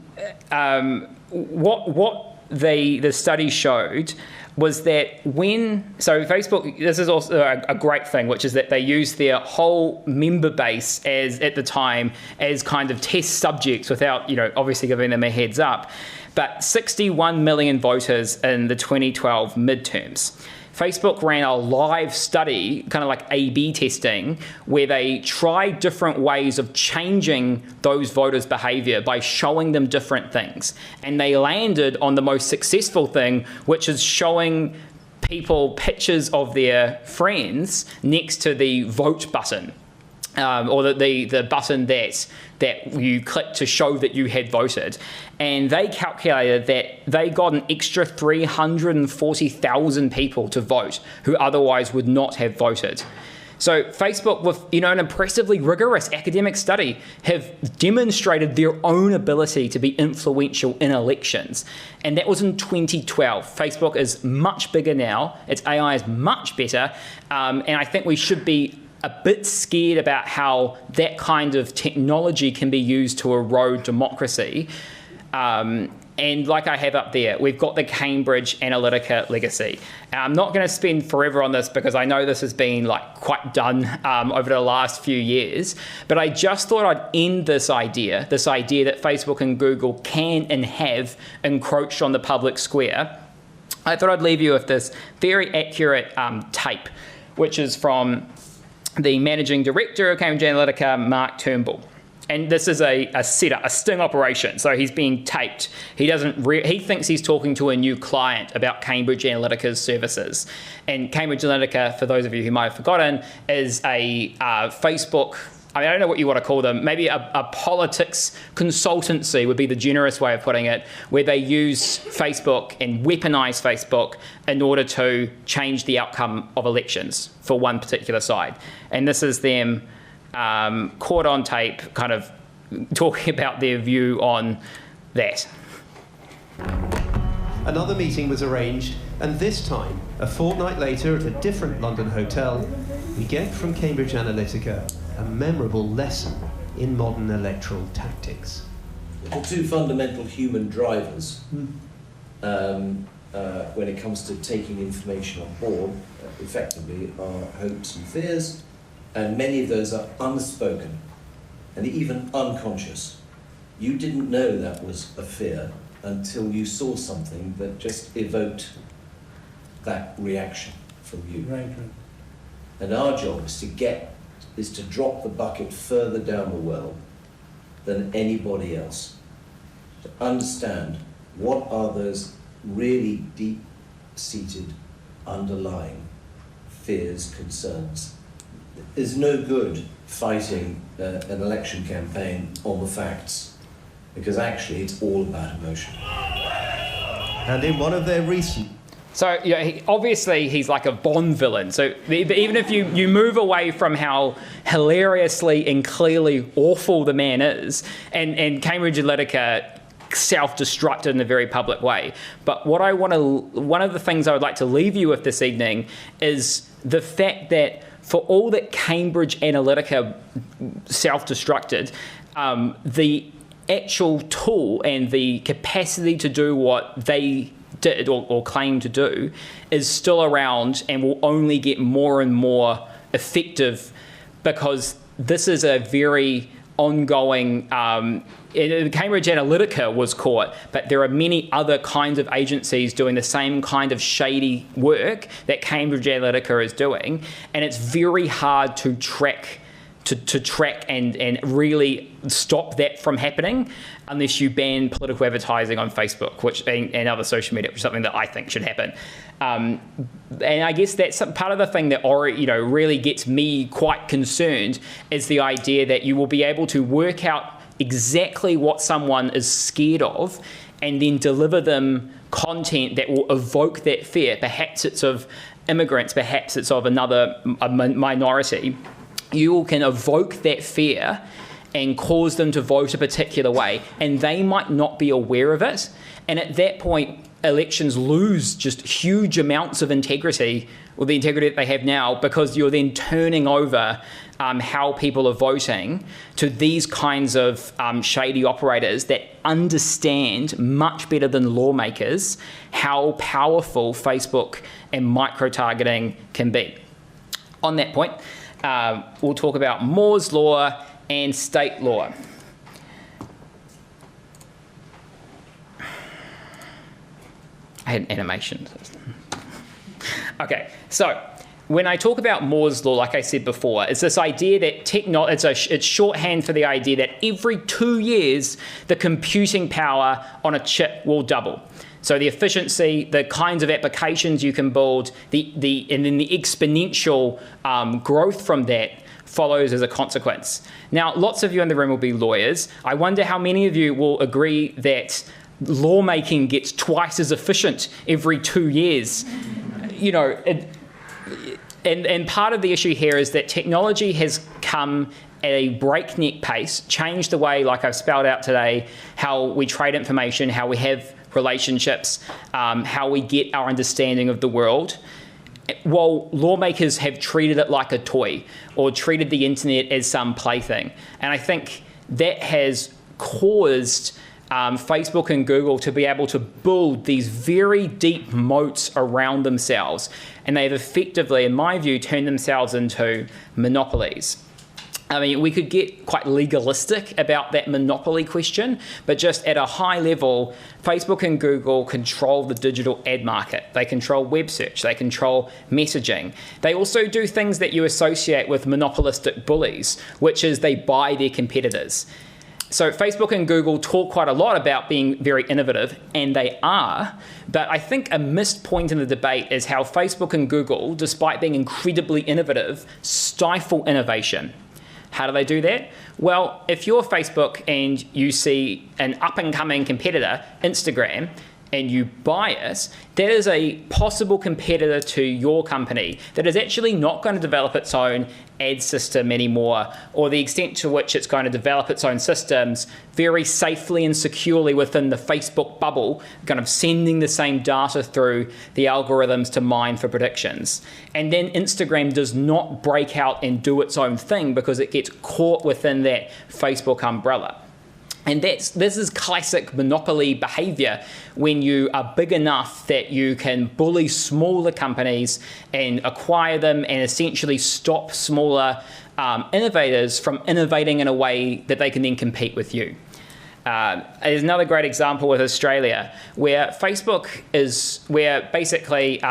what the study showed was that so Facebook, this is also a great thing, which is that they use their whole member base at the time as kind of test subjects without, obviously giving them a heads up. But 61 million voters in the 2012 midterms. Facebook ran a live study, kind of like A/B testing, where they tried different ways of changing those voters' behavior by showing them different things. And they landed on the most successful thing, which is showing people pictures of their friends next to the vote button. Or the button that you click to show that you had voted. And they calculated that they got an extra 340,000 people to vote who otherwise would not have voted. So Facebook, with an impressively rigorous academic study, have demonstrated their own ability to be influential in elections. And that was in 2012. Facebook is much bigger now. Its AI is much better. And I think we should be a bit scared about how that kind of technology can be used to erode democracy. And like I have up there, we've got the Cambridge Analytica legacy. I'm not going to spend forever on this because I know this has been quite done over the last few years, but I just thought I'd end this idea that Facebook and Google can and have encroached on the public square. I thought I'd leave you with this very accurate tape, which is from the managing director of Cambridge Analytica, Mark Turnbull. And this is a setup, a sting operation. So he's being taped. He thinks he's talking to a new client about Cambridge Analytica's services. And Cambridge Analytica, for those of you who might have forgotten, is a Facebook, I don't know what you want to call them, maybe a politics consultancy would be the generous way of putting it, where they use Facebook and weaponize Facebook in order to change the outcome of elections for one particular side. And this is them caught on tape kind of talking about their view on that. Another meeting was arranged, and this time, a fortnight later at a different London hotel, we get from Cambridge Analytica a memorable lesson in modern electoral tactics. The two fundamental human drivers when it comes to taking information on board, effectively, are hopes and fears, and many of those are unspoken and even unconscious. You didn't know that was a fear until you saw something that just evoked that reaction from you. Right. And our job is to drop the bucket further down the well than anybody else, to understand what are those really deep-seated underlying fears, concerns. There's no good fighting an election campaign on the facts, because actually it's all about emotion. And in one of their recent... So obviously he's like a Bond villain. So even if you move away from how hilariously and clearly awful the man is, and Cambridge Analytica self-destructed in a very public way. But one of the things I would like to leave you with this evening is the fact that for all that Cambridge Analytica self-destructed, the actual tool and the capacity to do what they did or claim to do is still around and will only get more and more effective, because this is a very ongoing Cambridge Analytica was caught, but there are many other kinds of agencies doing the same kind of shady work that Cambridge Analytica is doing, and it's very hard to track and really stop that from happening unless you ban political advertising on Facebook, and other social media, which is something that I think should happen. And I guess that's part of the thing that really gets me quite concerned, is the idea that you will be able to work out exactly what someone is scared of and then deliver them content that will evoke that fear. Perhaps it's of immigrants, perhaps it's of a minority. You can evoke that fear and cause them to vote a particular way, and they might not be aware of it. And at that point, elections lose just huge amounts of integrity, or the integrity that they have now, because you're then turning over how people are voting to these kinds of shady operators that understand much better than lawmakers how powerful Facebook and micro-targeting can be. On that point, we'll talk about Moore's law and state law. I had an animation. Okay, so when I talk about Moore's law, like I said before, it's this idea that it's shorthand for the idea that every 2 years, the computing power on a chip will double. So the efficiency, the kinds of applications you can build, and then the exponential growth from that follows as a consequence. Now, lots of you in the room will be lawyers. I wonder how many of you will agree that lawmaking gets twice as efficient every 2 years. You know, and part of the issue here is that technology has come at a breakneck pace, changed the way, like I've spelled out today, how we trade information, how we have relationships, how we get our understanding of the world, while lawmakers have treated it like a toy or treated the internet as some plaything. And I think that has caused Facebook and Google to be able to build these very deep moats around themselves. And they've effectively, in my view, turned themselves into monopolies. I mean, we could get quite legalistic about that monopoly question, but just at a high level, Facebook and Google control the digital ad market. They control web search. They control messaging. They also do things that you associate with monopolistic bullies, which is they buy their competitors. So Facebook and Google talk quite a lot about being very innovative, and they are, but I think a missed point in the debate is how Facebook and Google, despite being incredibly innovative, stifle innovation. How do they do that? Well, if you're Facebook and you see an up-and-coming competitor, Instagram, and you buy it, that is a possible competitor to your company that is actually not going to develop its own ad system anymore, or the extent to which it's going to develop its own systems very safely and securely within the Facebook bubble, kind of sending the same data through the algorithms to mine for predictions. And then Instagram does not break out and do its own thing because it gets caught within that Facebook umbrella. And this is classic monopoly behavior when you are big enough that you can bully smaller companies and acquire them and essentially stop smaller innovators from innovating in a way that they can then compete with you. There's another great example with Australia where Facebook is where basically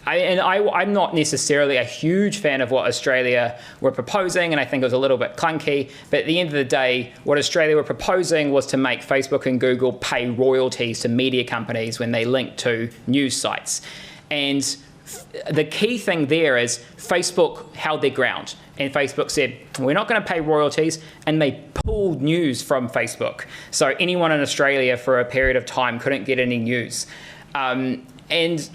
I'm not necessarily a huge fan of what Australia were proposing, and I think it was a little bit clunky, but at the end of the day, what Australia were proposing was to make Facebook and Google pay royalties to media companies when they link to news sites. And the key thing there is Facebook held their ground, and Facebook said, we're not going to pay royalties, and they pulled news from Facebook. So anyone in Australia for a period of time couldn't get any news. And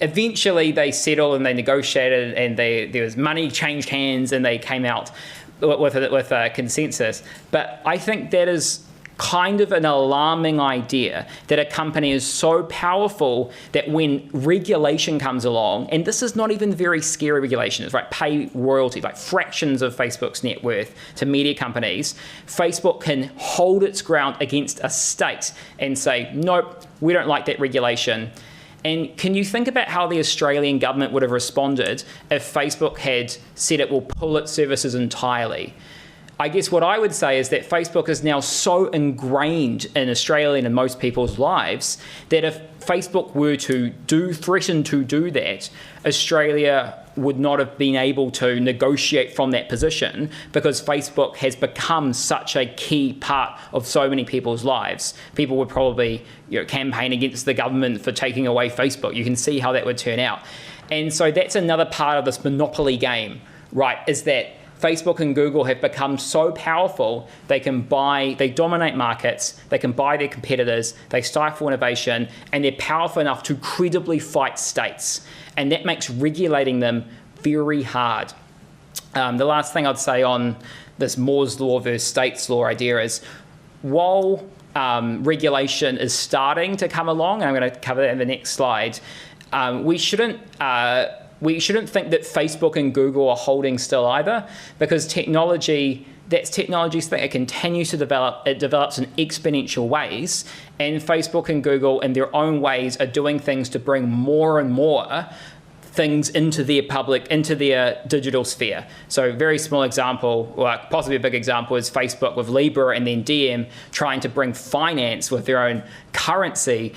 eventually they settled and they negotiated, and there was money changed hands, and they came out with a consensus. But I think that is kind of an alarming idea, that a company is so powerful that when regulation comes along, and this is not even very scary regulation, it's right, pay royalties, like fractions of Facebook's net worth to media companies, Facebook can hold its ground against a state and say, nope, we don't like that regulation. And can you think about how the Australian government would have responded if Facebook had said it will pull its services entirely? I guess what I would say is that Facebook is now so ingrained in Australian and most people's lives that if Facebook were to threaten to do that, Australia would not have been able to negotiate from that position because Facebook has become such a key part of so many people's lives. People would probably campaign against the government for taking away Facebook. You can see how that would turn out. And so that's another part of this monopoly game, right, is that Facebook and Google have become so powerful, they dominate markets, they can buy their competitors, they stifle innovation, and they're powerful enough to credibly fight states. And that makes regulating them very hard. The last thing I'd say on this Moore's law versus states law idea is, while regulation is starting to come along, and I'm going to cover that in the next slide, we shouldn't think that Facebook and Google are holding still either, because that's technology thing. It continues to develop. It develops in exponential ways, and Facebook and Google, in their own ways, are doing things to bring more and more things into their digital sphere. So a very small example, or possibly a big example, is Facebook with Libra and then Diem trying to bring finance with their own currency,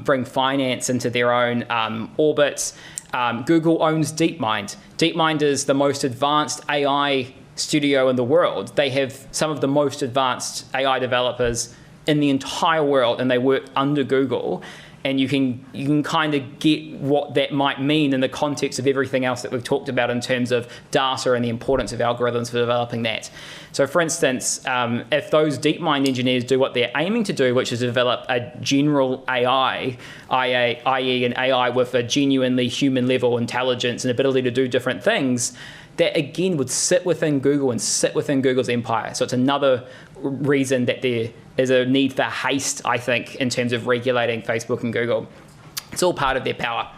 bring finance into their own orbits. Google owns DeepMind. DeepMind is the most advanced AI studio in the world. They have some of the most advanced AI developers in the entire world, and they work under Google. And you can kind of get what that might mean in the context of everything else that we've talked about in terms of data and the importance of algorithms for developing that. So for instance, if those DeepMind engineers do what they're aiming to do, which is develop a general AI, i.e. an AI with a genuinely human level intelligence and ability to do different things, that again would sit within Google and sit within Google's empire. So it's another reason that there is a need for haste, I think, in terms of regulating Facebook and Google. It's all part of their power.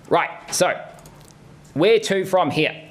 Right, so where to from here?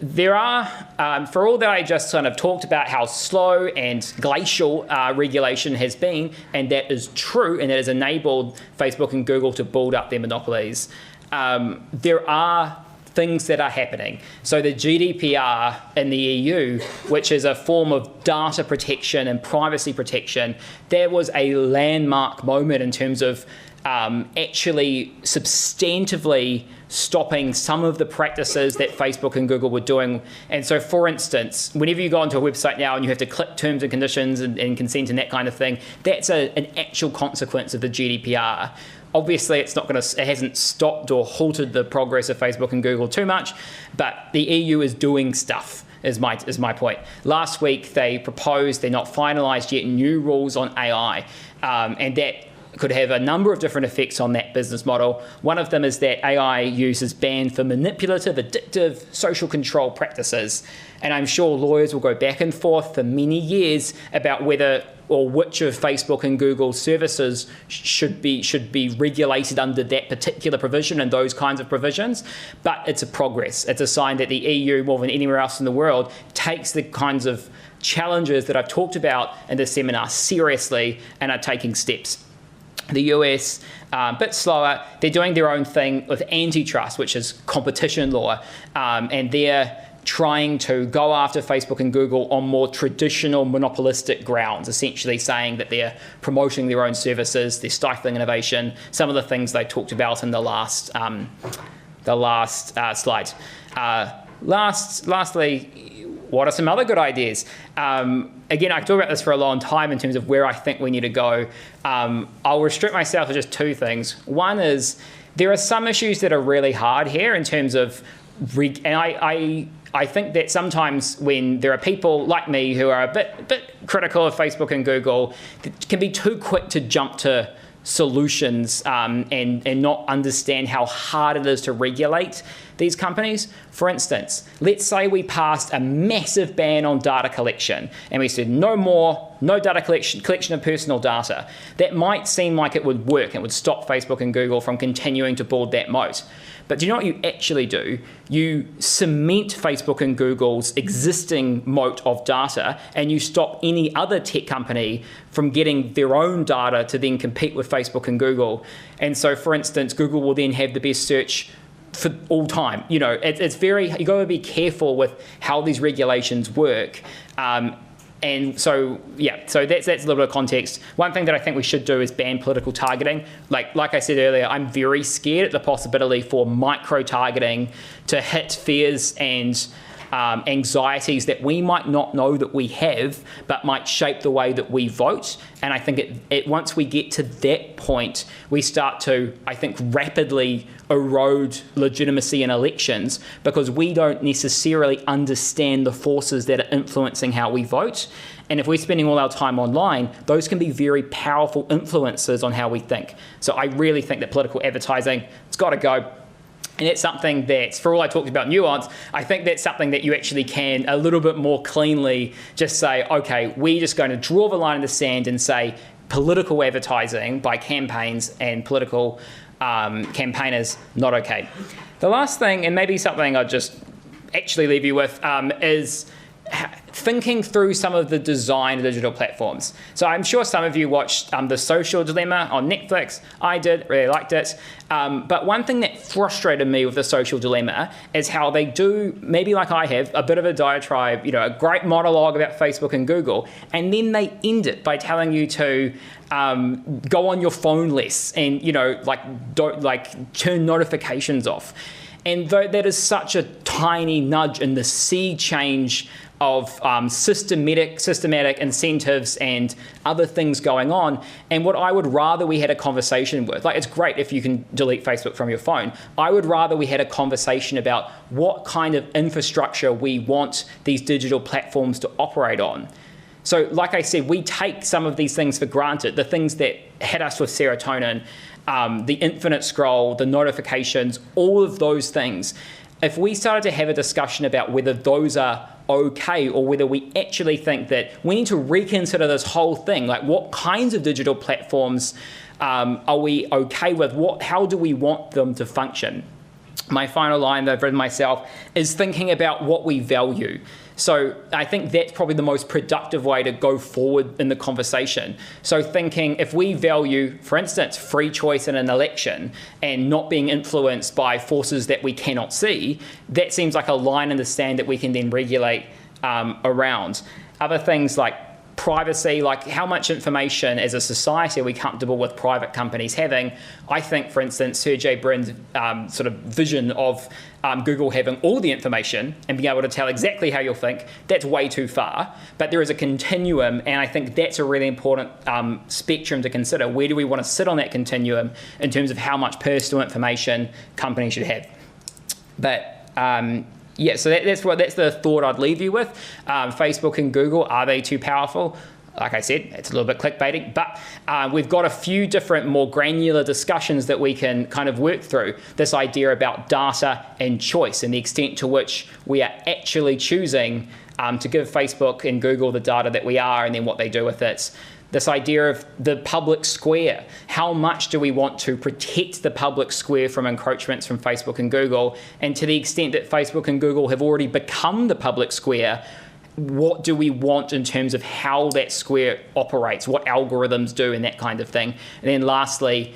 There are, for all that I just kind of talked about how slow and glacial regulation has been, and that is true, and it has enabled Facebook and Google to build up their monopolies, there are things that are happening. So the GDPR in the EU, which is a form of data protection and privacy protection, there was a landmark moment in terms of actually substantively stopping some of the practices that Facebook and Google were doing. And so, for instance, whenever you go onto a website now and you have to click terms and conditions and consent and that kind of thing, that's an actual consequence of the GDPR. Obviously, it hasn't stopped or halted the progress of Facebook and Google too much, but the EU is doing stuff, is my point. Last week, they proposed, they're not finalised yet, new rules on AI, and that could have a number of different effects on that business model. One of them is that AI use is banned for manipulative, addictive, social control practices. And I'm sure lawyers will go back and forth for many years about whether or which of Facebook and Google's services should be regulated under that particular provision and those kinds of provisions. But it's a progress. It's a sign that the EU, more than anywhere else in the world, takes the kinds of challenges that I've talked about in this seminar seriously and are taking steps. The US, a bit slower, they're doing their own thing with antitrust, which is competition law, and they're trying to go after Facebook and Google on more traditional monopolistic grounds, essentially saying that they're promoting their own services, they're stifling innovation, some of the things they talked about in the last slide. Lastly, what are some other good ideas? Again, I could talk about this for a long time in terms of where I think we need to go. I'll restrict myself to just two things. One is there are some issues that are really hard here in terms of, and I think that sometimes when there are people like me who are a bit critical of Facebook and Google, it can be too quick to jump to solutions and not understand how hard it is to regulate these companies. For instance, let's say we passed a massive ban on data collection and we said no data collection of personal data. That might seem like it would work and would stop Facebook and Google from continuing to build that moat. But do you know what you actually do? You cement Facebook and Google's existing moat of data, and you stop any other tech company from getting their own data to then compete with Facebook and Google. And so, for instance, Google will then have the best search for all time. You know, it's very, you got to be careful with how these regulations work. And so, yeah, so that's a little bit of context. One thing that I think we should do is ban political targeting. Like I said earlier, I'm very scared at the possibility for micro-targeting to hit fears and anxieties that we might not know that we have, but might shape the way that we vote. And I think once we get to that point, we start to, I think, rapidly erode legitimacy in elections because we don't necessarily understand the forces that are influencing how we vote. And if we're spending all our time online, those can be very powerful influences on how we think. So I really think that political advertising, it's got to go. And it's something that, for all I talked about nuance, I think that's something that you actually can a little bit more cleanly just say, okay, we're just going to draw the line in the sand and say political advertising by campaigns and political campaigners, not okay. The last thing, and maybe something I'll just actually leave you with, is thinking through some of the design of digital platforms. So I'm sure some of you watched The Social Dilemma on Netflix. I did, really liked it. But one thing that frustrated me with The Social Dilemma is how they do, maybe like I have, a bit of a diatribe, a great monologue about Facebook and Google, and then they end it by telling you to go on your phone less and, don't turn notifications off. And though that is such a tiny nudge in the sea change of systematic incentives and other things going on, and what I would rather we had a conversation with, it's great if you can delete Facebook from your phone. I would rather we had a conversation about what kind of infrastructure we want these digital platforms to operate on. So like I said, we take some of these things for granted, the things that hit us with serotonin, the infinite scroll, the notifications, all of those things. If we started to have a discussion about whether those are okay or whether we actually think that we need to reconsider this whole thing, like what kinds of digital platforms are we okay with? How do we want them to function? My final line that I've written myself is thinking about what we value. So I think that's probably the most productive way to go forward in the conversation. So thinking if we value, for instance, free choice in an election and not being influenced by forces that we cannot see, that seems like a line in the sand that we can then regulate around. Other things like privacy, like how much information as a society are we comfortable with private companies having? I think, for instance, Sergey Brin's sort of vision of Google having all the information and being able to tell exactly how you'll think, that's way too far. But there is a continuum, and I think that's a really important spectrum to consider. Where do we want to sit on that continuum in terms of how much personal information companies should have? But yeah, so that's the thought I'd leave you with. Facebook and Google, are they too powerful? Like I said, it's a little bit clickbaiting, but we've got a few different more granular discussions that we can kind of work through. This idea about data and choice and the extent to which we are actually choosing to give Facebook and Google the data that we are and then what they do with it. This idea of the public square. How much do we want to protect the public square from encroachments from Facebook and Google? And to the extent that Facebook and Google have already become the public square, what do we want in terms of how that square operates, what algorithms do and that kind of thing? And then lastly,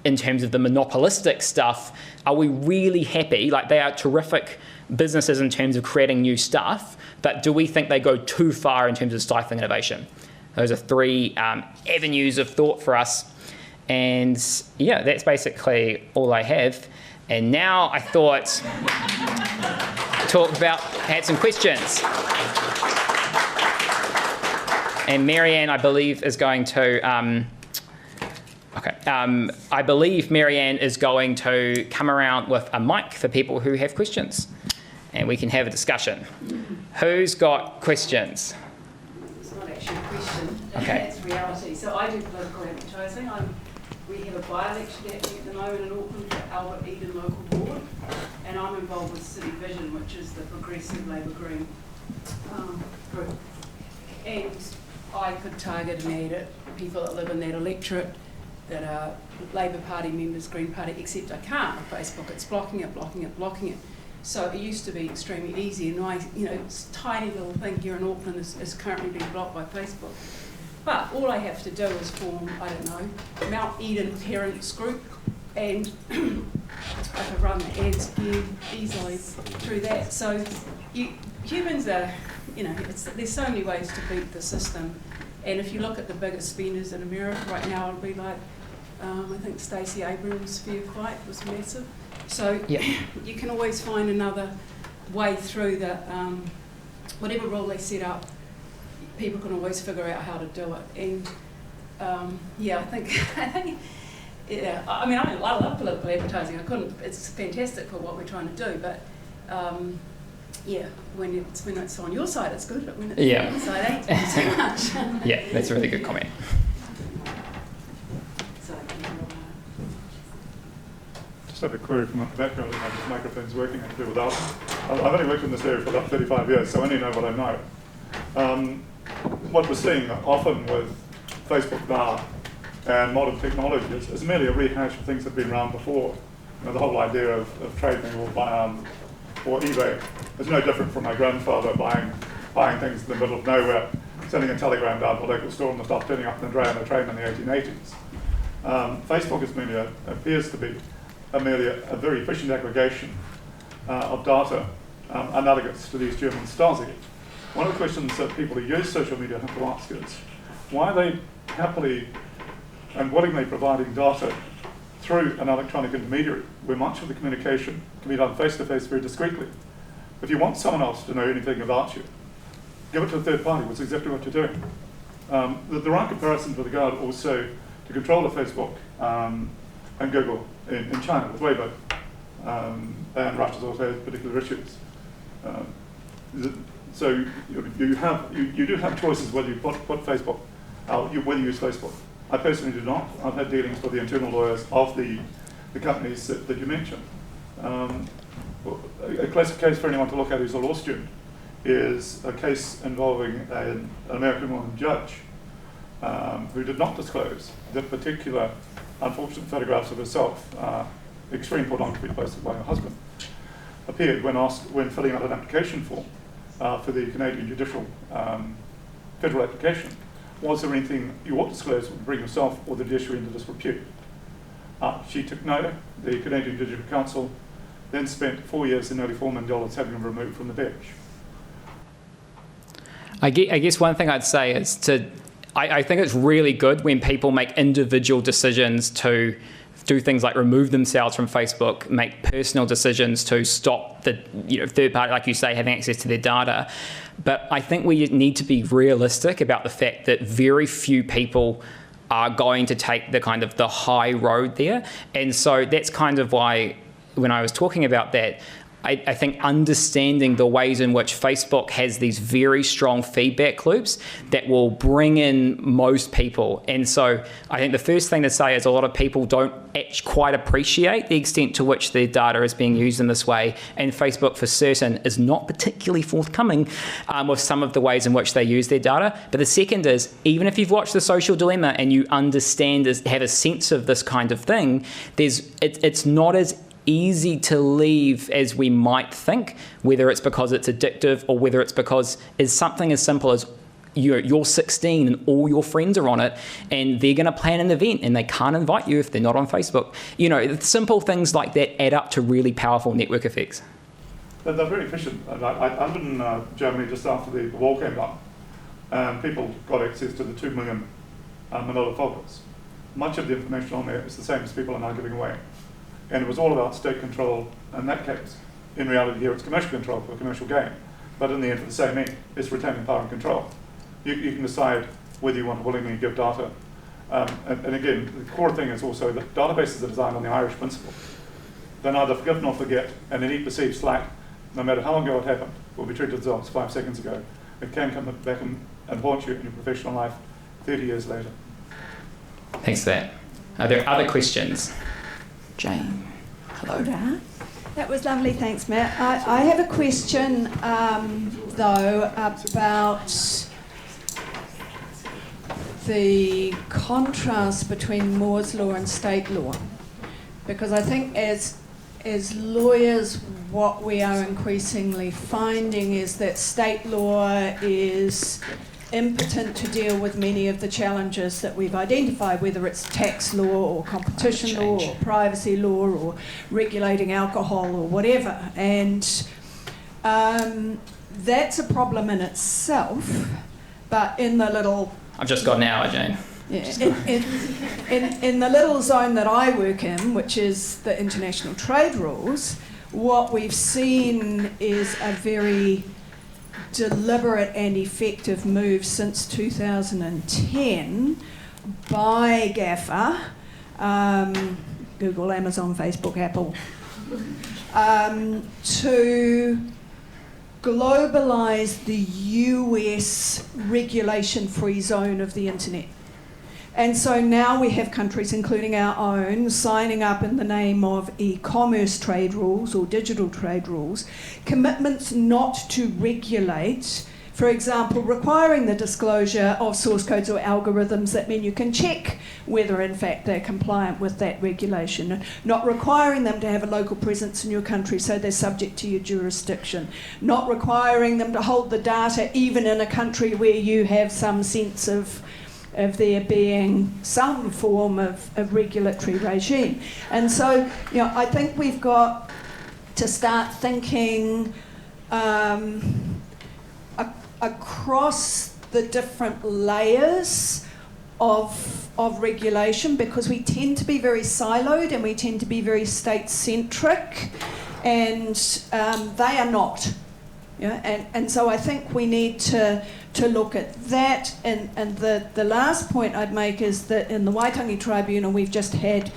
in terms of the monopolistic stuff, are we really happy? Like, they are terrific businesses in terms of creating new stuff, but do we think they go too far in terms of stifling innovation? Those are three avenues of thought for us. And yeah, that's basically all I have. And now I thought had some questions. And Marianne, I believe, is going to, I believe Marianne is going to come around with a mic for people who have questions. And we can have a discussion. Who's got questions? A question. Okay. It's reality. So I do political advertising. We have a by-election happening at the moment in Auckland for Albert Eden Local Board, and I'm involved with City Vision, which is the progressive Labour Green group. And I could target and add at people that live in that electorate that are Labour Party members, Green Party, except I can't on Facebook. It's blocking it. So it used to be extremely easy, and this tiny little thing here in Auckland is currently being blocked by Facebook. But all I have to do is form, Mount Eden Parents Group, and I can run the ads easily through that. So humans are, there's so many ways to beat the system. And if you look at the biggest spenders in America right now, it'll be like, I think Stacey Abrams' Fair Fight was massive. So you can always find another way through that. Whatever rule they set up, people can always figure out how to do it. And I think I love political advertising. It's fantastic for what we're trying to do, but when it's on your side, it's good, but when it's on your side, ain't so much. Yeah, that's a really good comment. have a query from my background and my microphone's working and do without. I've only worked in this area for about 35 years, so I only know what I know. What we're seeing often with Facebook now and modern technology is merely a rehash of things that have been around before. You know, the whole idea of trading or eBay is no different from my grandfather buying things in the middle of nowhere, sending a telegram down to the local store and the stuff turning up in the drain on a train in the 1880s. Facebook is merely appears to be merely a very efficient aggregation of data analogous to these German Stasi. One of the questions that people who use social media have to ask is, why are they happily and willingly providing data through an electronic intermediary, where much of the communication can be done face-to-face very discreetly? If you want someone else to know anything about you, give it to a third party, which is exactly what you're doing. The right comparison with regard also to control of Facebook and Google in China with Weibo, and Russia's also has particular issues. So you do have choices whether you put Facebook, whether you use Facebook. I personally do not. I've had dealings with the internal lawyers of the companies that you mentioned. A classic case for anyone to look at who's a law student is a case involving an American woman judge who did not disclose the particular unfortunate photographs of herself, extreme pornography posted by her husband, appeared when filling out an application form for the Canadian Judicial Federal application. Was there anything you ought to disclose that would bring yourself or the judiciary into disrepute? She took no. The Canadian Judicial Council then spent 4 years and nearly $4 million having them removed from the bench. I guess one thing I'd say is I think it's really good when people make individual decisions to do things like remove themselves from Facebook, make personal decisions to stop the third party, like you say, having access to their data. But I think we need to be realistic about the fact that very few people are going to take the kind of the high road there. And so that's kind of why when I was talking about that, I think understanding the ways in which Facebook has these very strong feedback loops that will bring in most people. And so I think the first thing to say is a lot of people don't quite appreciate the extent to which their data is being used in this way. And Facebook, for certain, is not particularly forthcoming with some of the ways in which they use their data. But the second is, even if you've watched The Social Dilemma and you understand, have a sense of this kind of thing, it's not as easy to leave as we might think, whether it's because it's addictive or whether it's because it's something as simple as you're 16 and all your friends are on it and they're going to plan an event and they can't invite you if they're not on Facebook. Simple things like that add up to really powerful network effects. They're very efficient. I lived in Germany just after the wall came down, and people got access to the 2 million Manila folders. Much of the information on there is the same as people are now giving away. And it was all about state control in that case. In reality here it's commercial control for commercial gain, but in the end for the same end, it's retaining power and control. You can decide whether you want to willingly give data. And again, the core thing is also that databases are designed on the Irish principle. They're neither forgive nor forget, and any perceived slack, no matter how long ago it happened, will be treated as though it's 5 seconds ago. It can come back and haunt you in your professional life 30 years later. Thanks for that. Are there other questions? Jane. Hello there. That was lovely, thanks Matt. I have a question though about the contrast between Moore's law and state law, because I think as lawyers what we are increasingly finding is that state law is impotent to deal with many of the challenges that we've identified, whether it's tax law or competition law or privacy law or regulating alcohol or whatever. And that's a problem in itself, but in the little... I've just got an hour, Jane. Yeah, in the little zone that I work in, which is the international trade rules, what we've seen is a very deliberate and effective move since 2010 by GAFA, Google, Amazon, Facebook, Apple, to globalise the US regulation-free zone of the internet. And so now we have countries, including our own, signing up in the name of e-commerce trade rules or digital trade rules, commitments not to regulate, for example, requiring the disclosure of source codes or algorithms that mean you can check whether in fact they're compliant with that regulation, not requiring them to have a local presence in your country so they're subject to your jurisdiction, not requiring them to hold the data even in a country where you have some sense of there being some form of regulatory regime. And so, I think we've got to start thinking across the different layers of regulation, because we tend to be very siloed and we tend to be very state-centric, and they are not. And so I think we need to look at that. And the last point I'd make is that in the Waitangi Tribunal we've just had,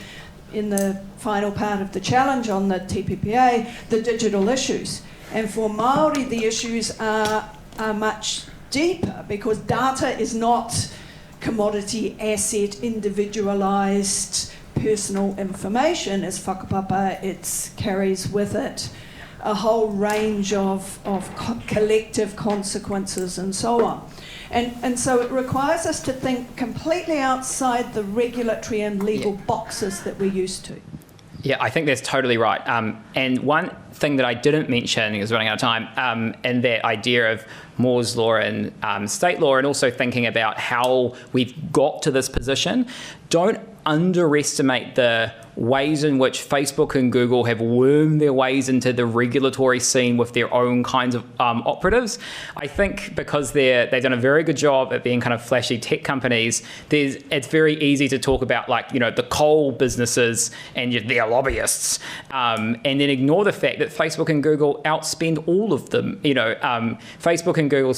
in the final part of the challenge on the TPPA, the digital issues. And for Māori, the issues are much deeper, because data is not commodity, asset, individualised personal information. It's whakapapa, it carries with it a whole range of collective consequences and so on. And so it requires us to think completely outside the regulatory and legal boxes that we're used to. Yeah, I think that's totally right. And one thing that I didn't mention, is running out of time, and that idea of Moore's law and state law, and also thinking about how we've got to this position. Don't underestimate the ways in which Facebook and Google have wormed their ways into the regulatory scene with their own kinds of operatives. I think because they've done a very good job at being kind of flashy tech companies, it's very easy to talk about, like, the coal businesses and their lobbyists, and then ignore the fact that Facebook and Google outspend all of them. Facebook and Google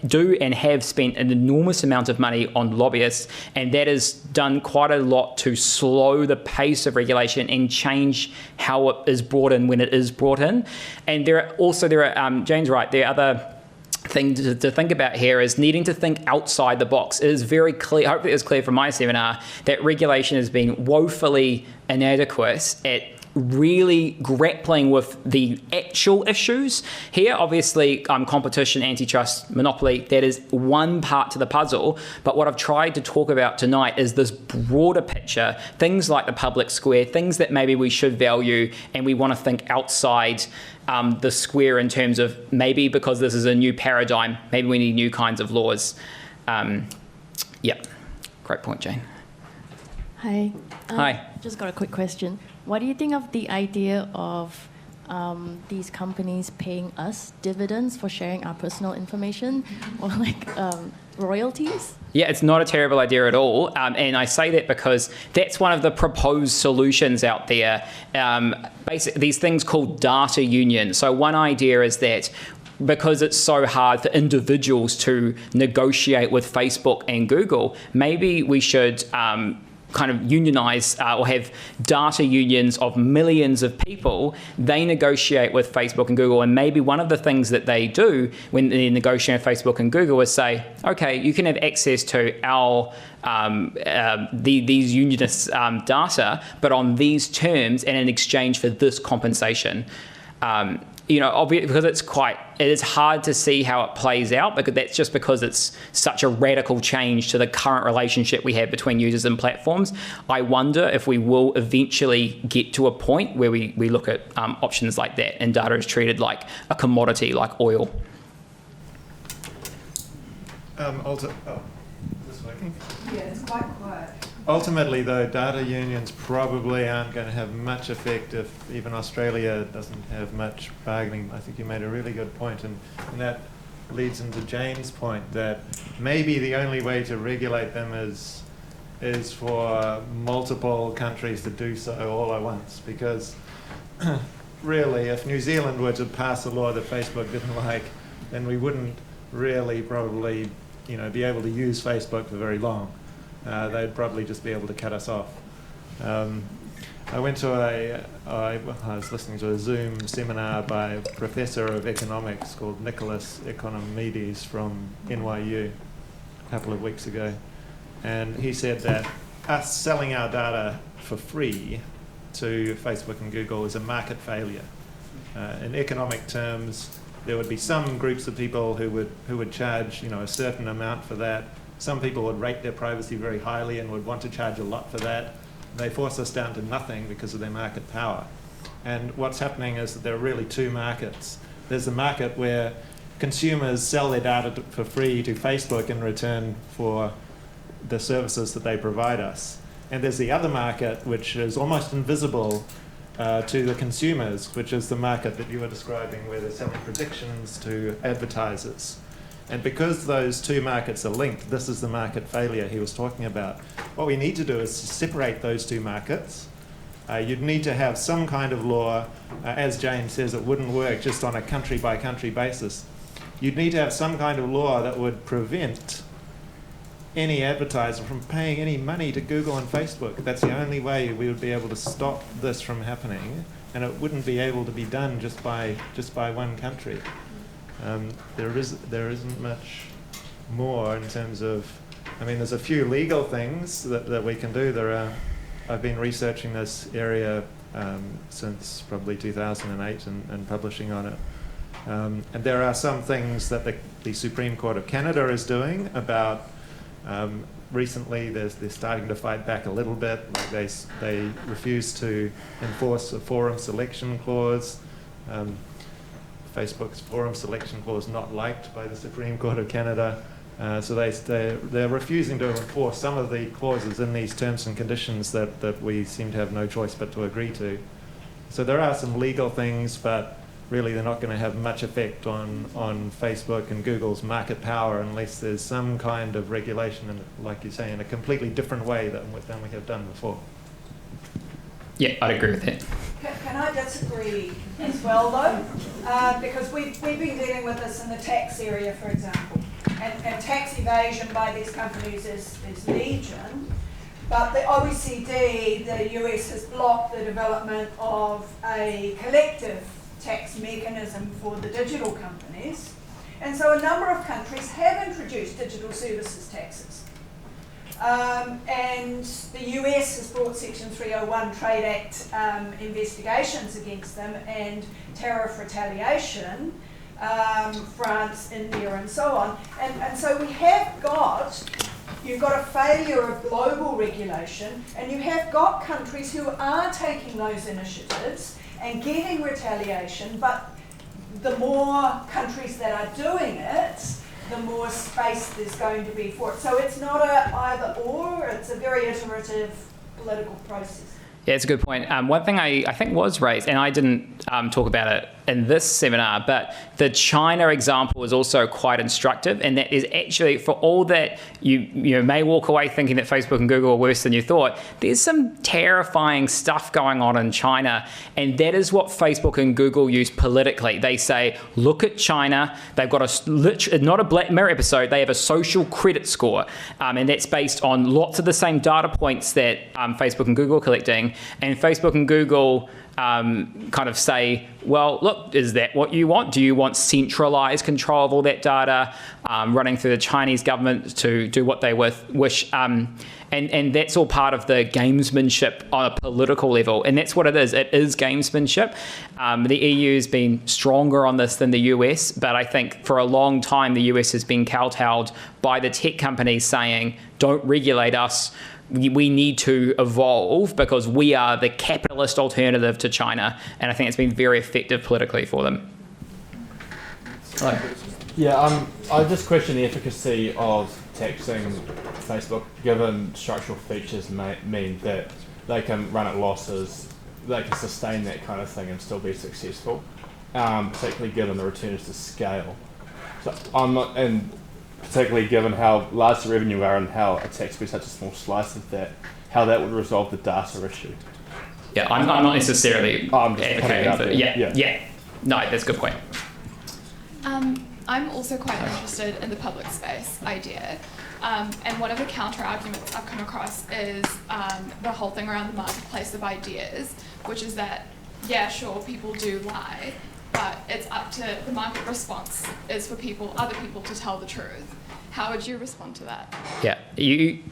do and have spent an enormous amount of money on lobbyists, and that has done quite a lot to slow the pace of regulation and change how it is brought in when it is brought in. And there are Jane's right, the other thing to think about here is needing to think outside the box. It is very clear, hopefully it was clear from my seminar, that regulation has been woefully inadequate at really grappling with the actual issues here. Obviously, competition, antitrust, monopoly, that is one part to the puzzle. But what I've tried to talk about tonight is this broader picture, things like the public square, things that maybe we should value, and we want to think outside the square in terms of maybe because this is a new paradigm, maybe we need new kinds of laws. Great point, Jane. Hi. Hi. Just got a quick question. What do you think of the idea of these companies paying us dividends for sharing our personal information, or like royalties? Yeah, it's not a terrible idea at all. And I say that because that's one of the proposed solutions out there. Basically, these things called data unions. So one idea is that because it's so hard for individuals to negotiate with Facebook and Google, maybe we should kind of unionize or have data unions of millions of people. They negotiate with Facebook and Google, and maybe one of the things that they do when they negotiate with Facebook and Google is say, okay, you can have access to our these unionists' data, but on these terms and in exchange for this compensation. Because it is hard to see how it plays out, because that's just because it's such a radical change to the current relationship we have between users and platforms. I wonder if we will eventually get to a point where we look at options like that, and data is treated like a commodity, like oil. Is this working? Yeah, it's quite quiet. Ultimately, though, data unions probably aren't going to have much effect if even Australia doesn't have much bargaining. I think you made a really good point, and that leads into Jane's point that maybe the only way to regulate them is for multiple countries to do so all at once, because really, if New Zealand were to pass a law that Facebook didn't like, then we wouldn't really probably be able to use Facebook for very long. They'd probably just be able to cut us off. I went to I was listening to a Zoom seminar by a professor of economics called Nicholas Economides from NYU a couple of weeks ago. And he said that us selling our data for free to Facebook and Google is a market failure. In economic terms, there would be some groups of people who would charge, a certain amount for that. Some people would rate their privacy very highly and would want to charge a lot for that. They force us down to nothing because of their market power. And what's happening is that there are really two markets. There's a market where consumers sell their data for free to Facebook in return for the services that they provide us. And there's the other market, which is almost invisible to the consumers, which is the market that you were describing, where they're selling predictions to advertisers. And because those two markets are linked, this is the market failure he was talking about. What we need to do is separate those two markets. You'd need to have some kind of law. As James says, it wouldn't work just on a country-by-country basis. You'd need to have some kind of law that would prevent any advertiser from paying any money to Google and Facebook. That's the only way we would be able to stop this from happening, and it wouldn't be able to be done just by one country. There isn't much more in terms of, there's a few legal things that we can do. I've been researching this area since probably 2008 and publishing on it. And there are some things that the Supreme Court of Canada is doing about, recently they're starting to fight back a little bit. Like they refuse to enforce a forum selection clause. Facebook's forum selection clause not liked by the Supreme Court of Canada. So they're refusing to enforce some of the clauses in these terms and conditions that we seem to have no choice but to agree to. So there are some legal things, but really they're not going to have much effect on Facebook and Google's market power unless there's some kind of regulation, and like you say, in a completely different way than we have done before. Yeah, I'd agree with that. Can I disagree as well, though? Because we've been dealing with this in the tax area, for example. And tax evasion by these companies is legion. But the OECD, the US, has blocked the development of a collective tax mechanism for the digital companies. And so a number of countries have introduced digital services taxes. And the US has brought Section 301 Trade Act investigations against them and tariff retaliation, France, India, and so on. And so you've got a failure of global regulation, and you have got countries who are taking those initiatives and getting retaliation, but the more countries that are doing it, the more space there's going to be for it. So it's not a either or, it's a very iterative political process. Yeah, it's a good point. One thing I think was raised, and I didn't talk about it in this seminar, but the China example is also quite instructive, and that is actually, for all that you may walk away thinking that Facebook and Google are worse than you thought, there's some terrifying stuff going on in China, and that is what Facebook and Google use politically. They say, look at China, they've got not a Black Mirror episode, they have a social credit score, and that's based on lots of the same data points that Facebook and Google are collecting, and Facebook and Google kind of say, well, look, is that what you want? Do you want centralized control of all that data running through the Chinese government to do what they wish? And that's all part of the gamesmanship on a political level. And that's what it is. It is gamesmanship. The EU has been stronger on this than the US, but I think for a long time the US has been kowtowed by the tech companies saying, don't regulate us. We need to evolve because we are the capitalist alternative to China, and I think it's been very effective politically for them. Right. Yeah, I just question the efficacy of taxing Facebook, given structural features mean that they can run at losses, they can sustain that kind of thing and still be successful, particularly given the returns to scale. So I'm not, and particularly given how large the revenue are and how a tax would be such a small slice of that, how that would resolve the data issue. Yeah, I'm not necessarily advocating for it. Yeah. No, that's a good point. I'm also quite interested in the public space idea. And one of the counter arguments I've come across is the whole thing around the marketplace of ideas, which is that, yeah, sure, people do lie, but it's up to the market response is for other people to tell the truth. How would you respond to that? Yeah,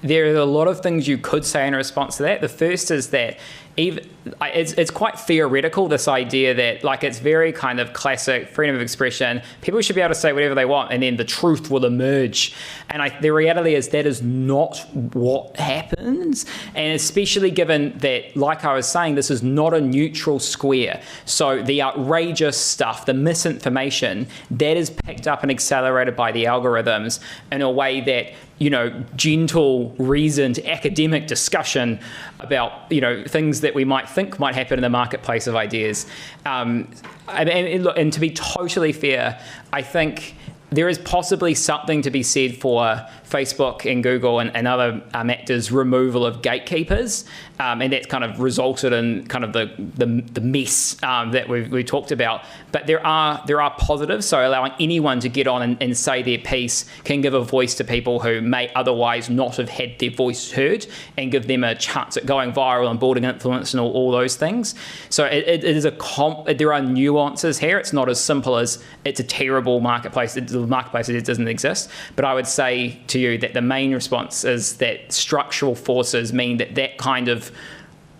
there are a lot of things you could say in response to that. The first is that it's quite theoretical, this idea that, like, it's very kind of classic freedom of expression. People should be able to say whatever they want, and then the truth will emerge. And the reality is that is not what happens. And especially given that, like I was saying, this is not a neutral square. So the outrageous stuff, the misinformation, that is picked up and accelerated by the algorithms in a way that, you know, gentle, reasoned academic discussion about, you know, things that we might think might happen in the marketplace of ideas. And to be totally fair, I think there is possibly something to be said for Facebook and Google and other actors' removal of gatekeepers, and that's kind of resulted in kind of the mess that we talked about. But there are positives. So allowing anyone to get on and say their piece can give a voice to people who may otherwise not have had their voice heard, and give them a chance at going viral and building influence and all those things. So it is there are nuances here. It's not as simple as it's a terrible marketplace. The marketplace doesn't exist. But I would say to you that the main response is that structural forces mean that kind of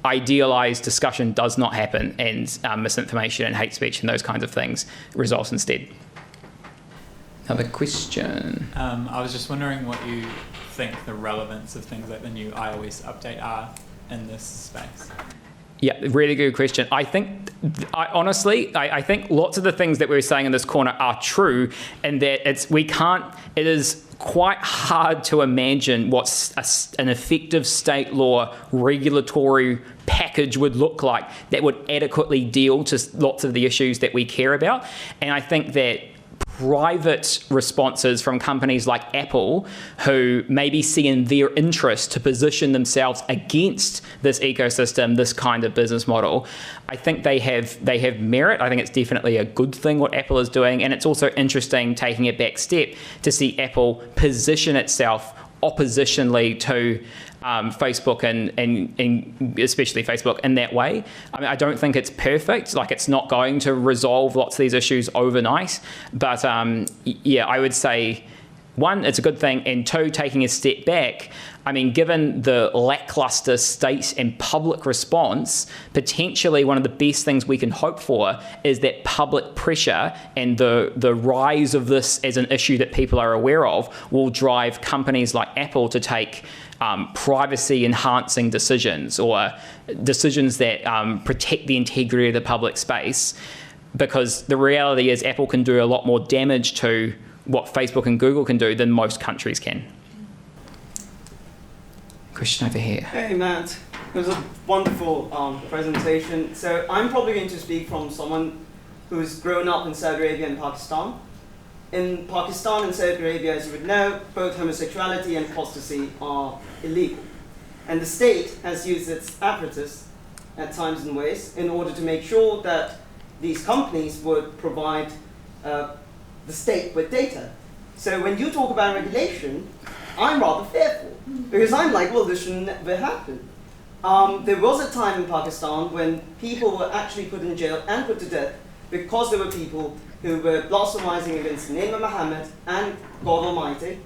idealized discussion does not happen, and misinformation and hate speech and those kinds of things result instead. Another question. I was just wondering what you think the relevance of things like the new iOS update are in this space. Yeah, really good question. I think, honestly, I think lots of the things that we're saying in this corner are true, and that it is quite hard to imagine what an effective state law regulatory package would look like that would adequately deal to lots of the issues that we care about. And I think that private responses from companies like Apple, who maybe see in their interest to position themselves against this ecosystem, this kind of business model, I think they have merit. I think it's definitely a good thing what Apple is doing, and it's also interesting taking a back step to see Apple position itself oppositionally to Facebook and especially Facebook in that way. I mean, I don't think it's perfect. Like, it's not going to resolve lots of these issues overnight. But yeah, I would say, one, it's a good thing, and two, taking a step back, I mean, given the lackluster state and public response, potentially one of the best things we can hope for is that public pressure and the rise of this as an issue that people are aware of will drive companies like Apple to take privacy-enhancing decisions, or decisions that protect the integrity of the public space. Because the reality is Apple can do a lot more damage to what Facebook and Google can do than most countries can. Question over here. Hey Matt, it was a wonderful presentation. So I'm probably going to speak from someone who's grown up in Saudi Arabia and Pakistan. In Pakistan and Saudi Arabia, as you would know, both homosexuality and apostasy are illegal. And the state has used its apparatus at times and ways in order to make sure that these companies would provide the state with data. So when you talk about regulation, I'm rather fearful, because I'm like, well, this should never happen. There was a time in Pakistan when people were actually put in jail and put to death because there were people who were blasphemizing against the name of Muhammad and God Almighty,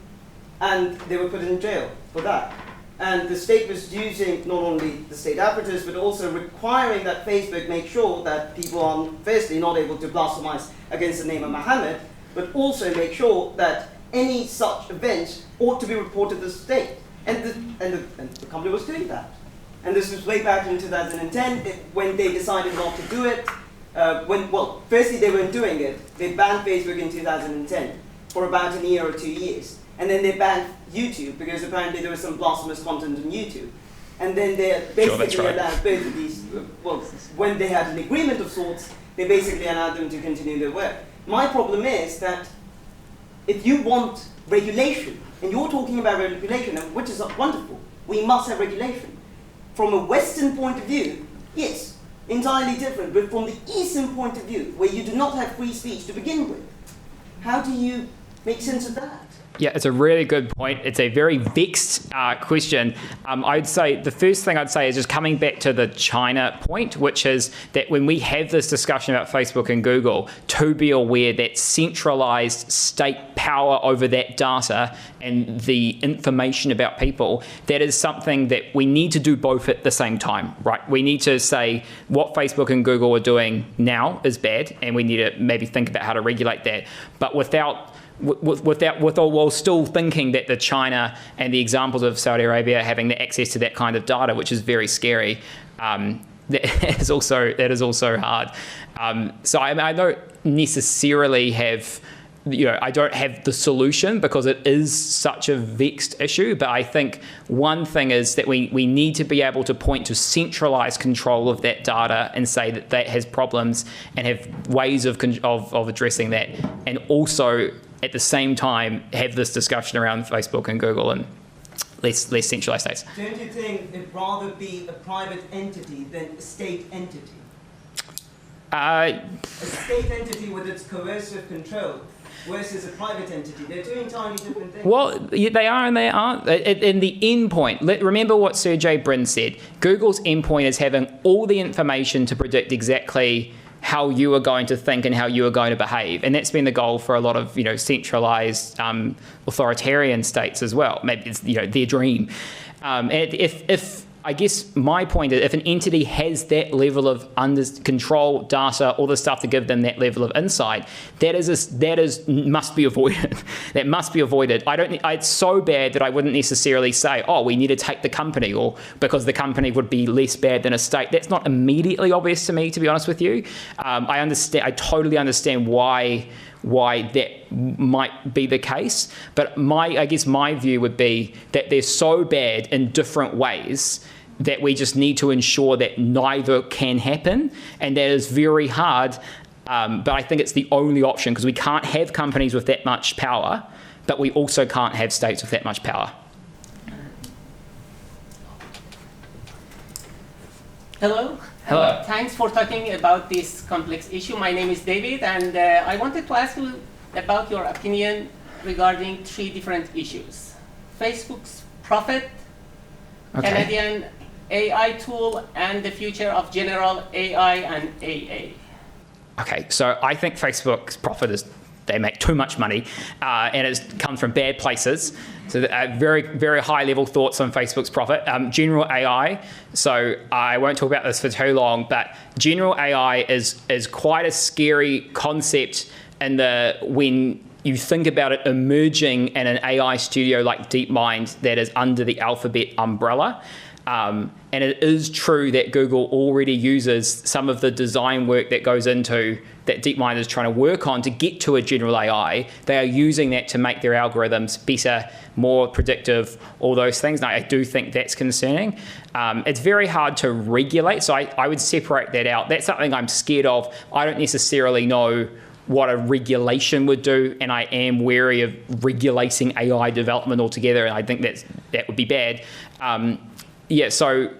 and they were put in jail for that. And the state was using not only the state apparatus, but also requiring that Facebook make sure that people are firstly not able to blasphemize against the name of Muhammad, but also make sure that any such event ought to be reported to the state. And the company was doing that. And this was way back in 2010 when they decided not to do it. Firstly they weren't doing it. They banned Facebook in 2010 for about a year or 2 years. And then they banned YouTube because apparently there was some blasphemous content on YouTube. And then they basically allowed both of these, when they had an agreement of sorts, they basically allowed them to continue their work. My problem is that if you want regulation, and you're talking about regulation, which is wonderful, we must have regulation. From a Western point of view, yes, entirely different, but from the Eastern point of view, where you do not have free speech to begin with, how do you make sense of that? Yeah, it's a really good point. It's a very vexed question. I'd say the first thing I'd say is just coming back to the China point, which is that when we have this discussion about Facebook and Google, to be aware that centralized state power over that data and the information about people, that is something that we need to do both at the same time, right? We need to say what Facebook and Google are doing now is bad, and we need to maybe think about how to regulate that, but while still thinking that the China and the examples of Saudi Arabia having the access to that kind of data, which is very scary, that is also hard. So I don't necessarily have, I don't have the solution because it is such a vexed issue. But I think one thing is that we need to be able to point to centralized control of that data and say that that has problems and have ways of addressing that, and also at the same time have this discussion around Facebook and Google and less centralized states. Don't you think it'd rather be a private entity than a state entity? A state entity with its coercive control versus a private entity. They're two entirely different things. Well, they are and they aren't. In the endpoint, remember what Sergey Brin said. Google's endpoint is having all the information to predict exactly how you are going to think and how you are going to behave. And that's been the goal for a lot of, centralized authoritarian states as well. Maybe it's, their dream. And if I guess my point is, if an entity has that level of control, data, all the stuff to give them that level of insight, must be avoided. That must be avoided. It's so bad that I wouldn't necessarily say, oh, we need to take the company, or because the company would be less bad than a state. That's not immediately obvious to me, to be honest with you. I totally understand why that might be the case, but I guess my view would be that they're so bad in different ways that we just need to ensure that neither can happen, and that is very hard, but I think it's the only option, because we can't have companies with that much power, but we also can't have states with that much power. Hello. Hello. Thanks for talking about this complex issue. My name is David, and I wanted to ask you about your opinion regarding 3 different issues: Facebook's profit, Canadian AI tool, and the future of general AI and AA. Okay, so I think Facebook's profit is they make too much money, and it comes from bad places. So very, very high level thoughts on Facebook's profit. General AI, so I won't talk about this for too long, but general AI is quite a scary concept when you think about it emerging in an AI studio like DeepMind that is under the Alphabet umbrella. And it is true that Google already uses some of the design work that goes into that DeepMind is trying to work on to get to a general AI. They are using that to make their algorithms better, more predictive, all those things. Now, I do think that's concerning. It's very hard to regulate, so I would separate that out. That's something I'm scared of. I don't necessarily know what a regulation would do, and I am wary of regulating AI development altogether, and I think that would be bad. So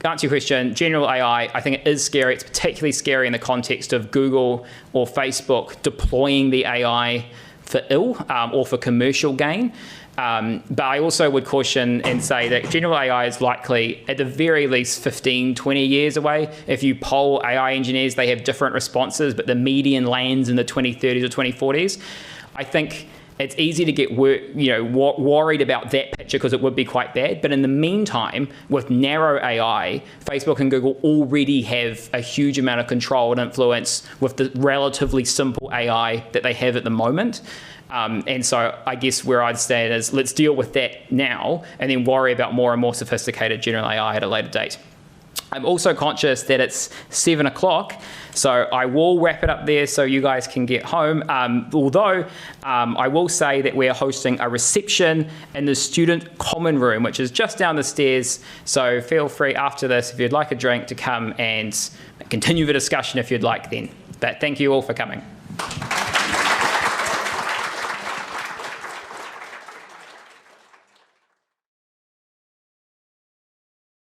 to answer your question, general AI, I think it is scary. It's particularly scary in the context of Google or Facebook deploying the AI for ill or for commercial gain. But I also would caution and say that general AI is likely at the very least 15, 20 years away. If you poll AI engineers, they have different responses, but the median lands in the 2030s or 2040s. I think it's easy to get worried about that picture because it would be quite bad. But in the meantime, with narrow AI, Facebook and Google already have a huge amount of control and influence with the relatively simple AI that they have at the moment. And so I guess where I'd stand is let's deal with that now and then worry about more and more sophisticated general AI at a later date. I'm also conscious that it's 7 o'clock, so I will wrap it up there so you guys can get home. Although I will say that we're hosting a reception in the student common room, which is just down the stairs. So feel free after this, if you'd like a drink, to come and continue the discussion if you'd like then. But thank you all for coming.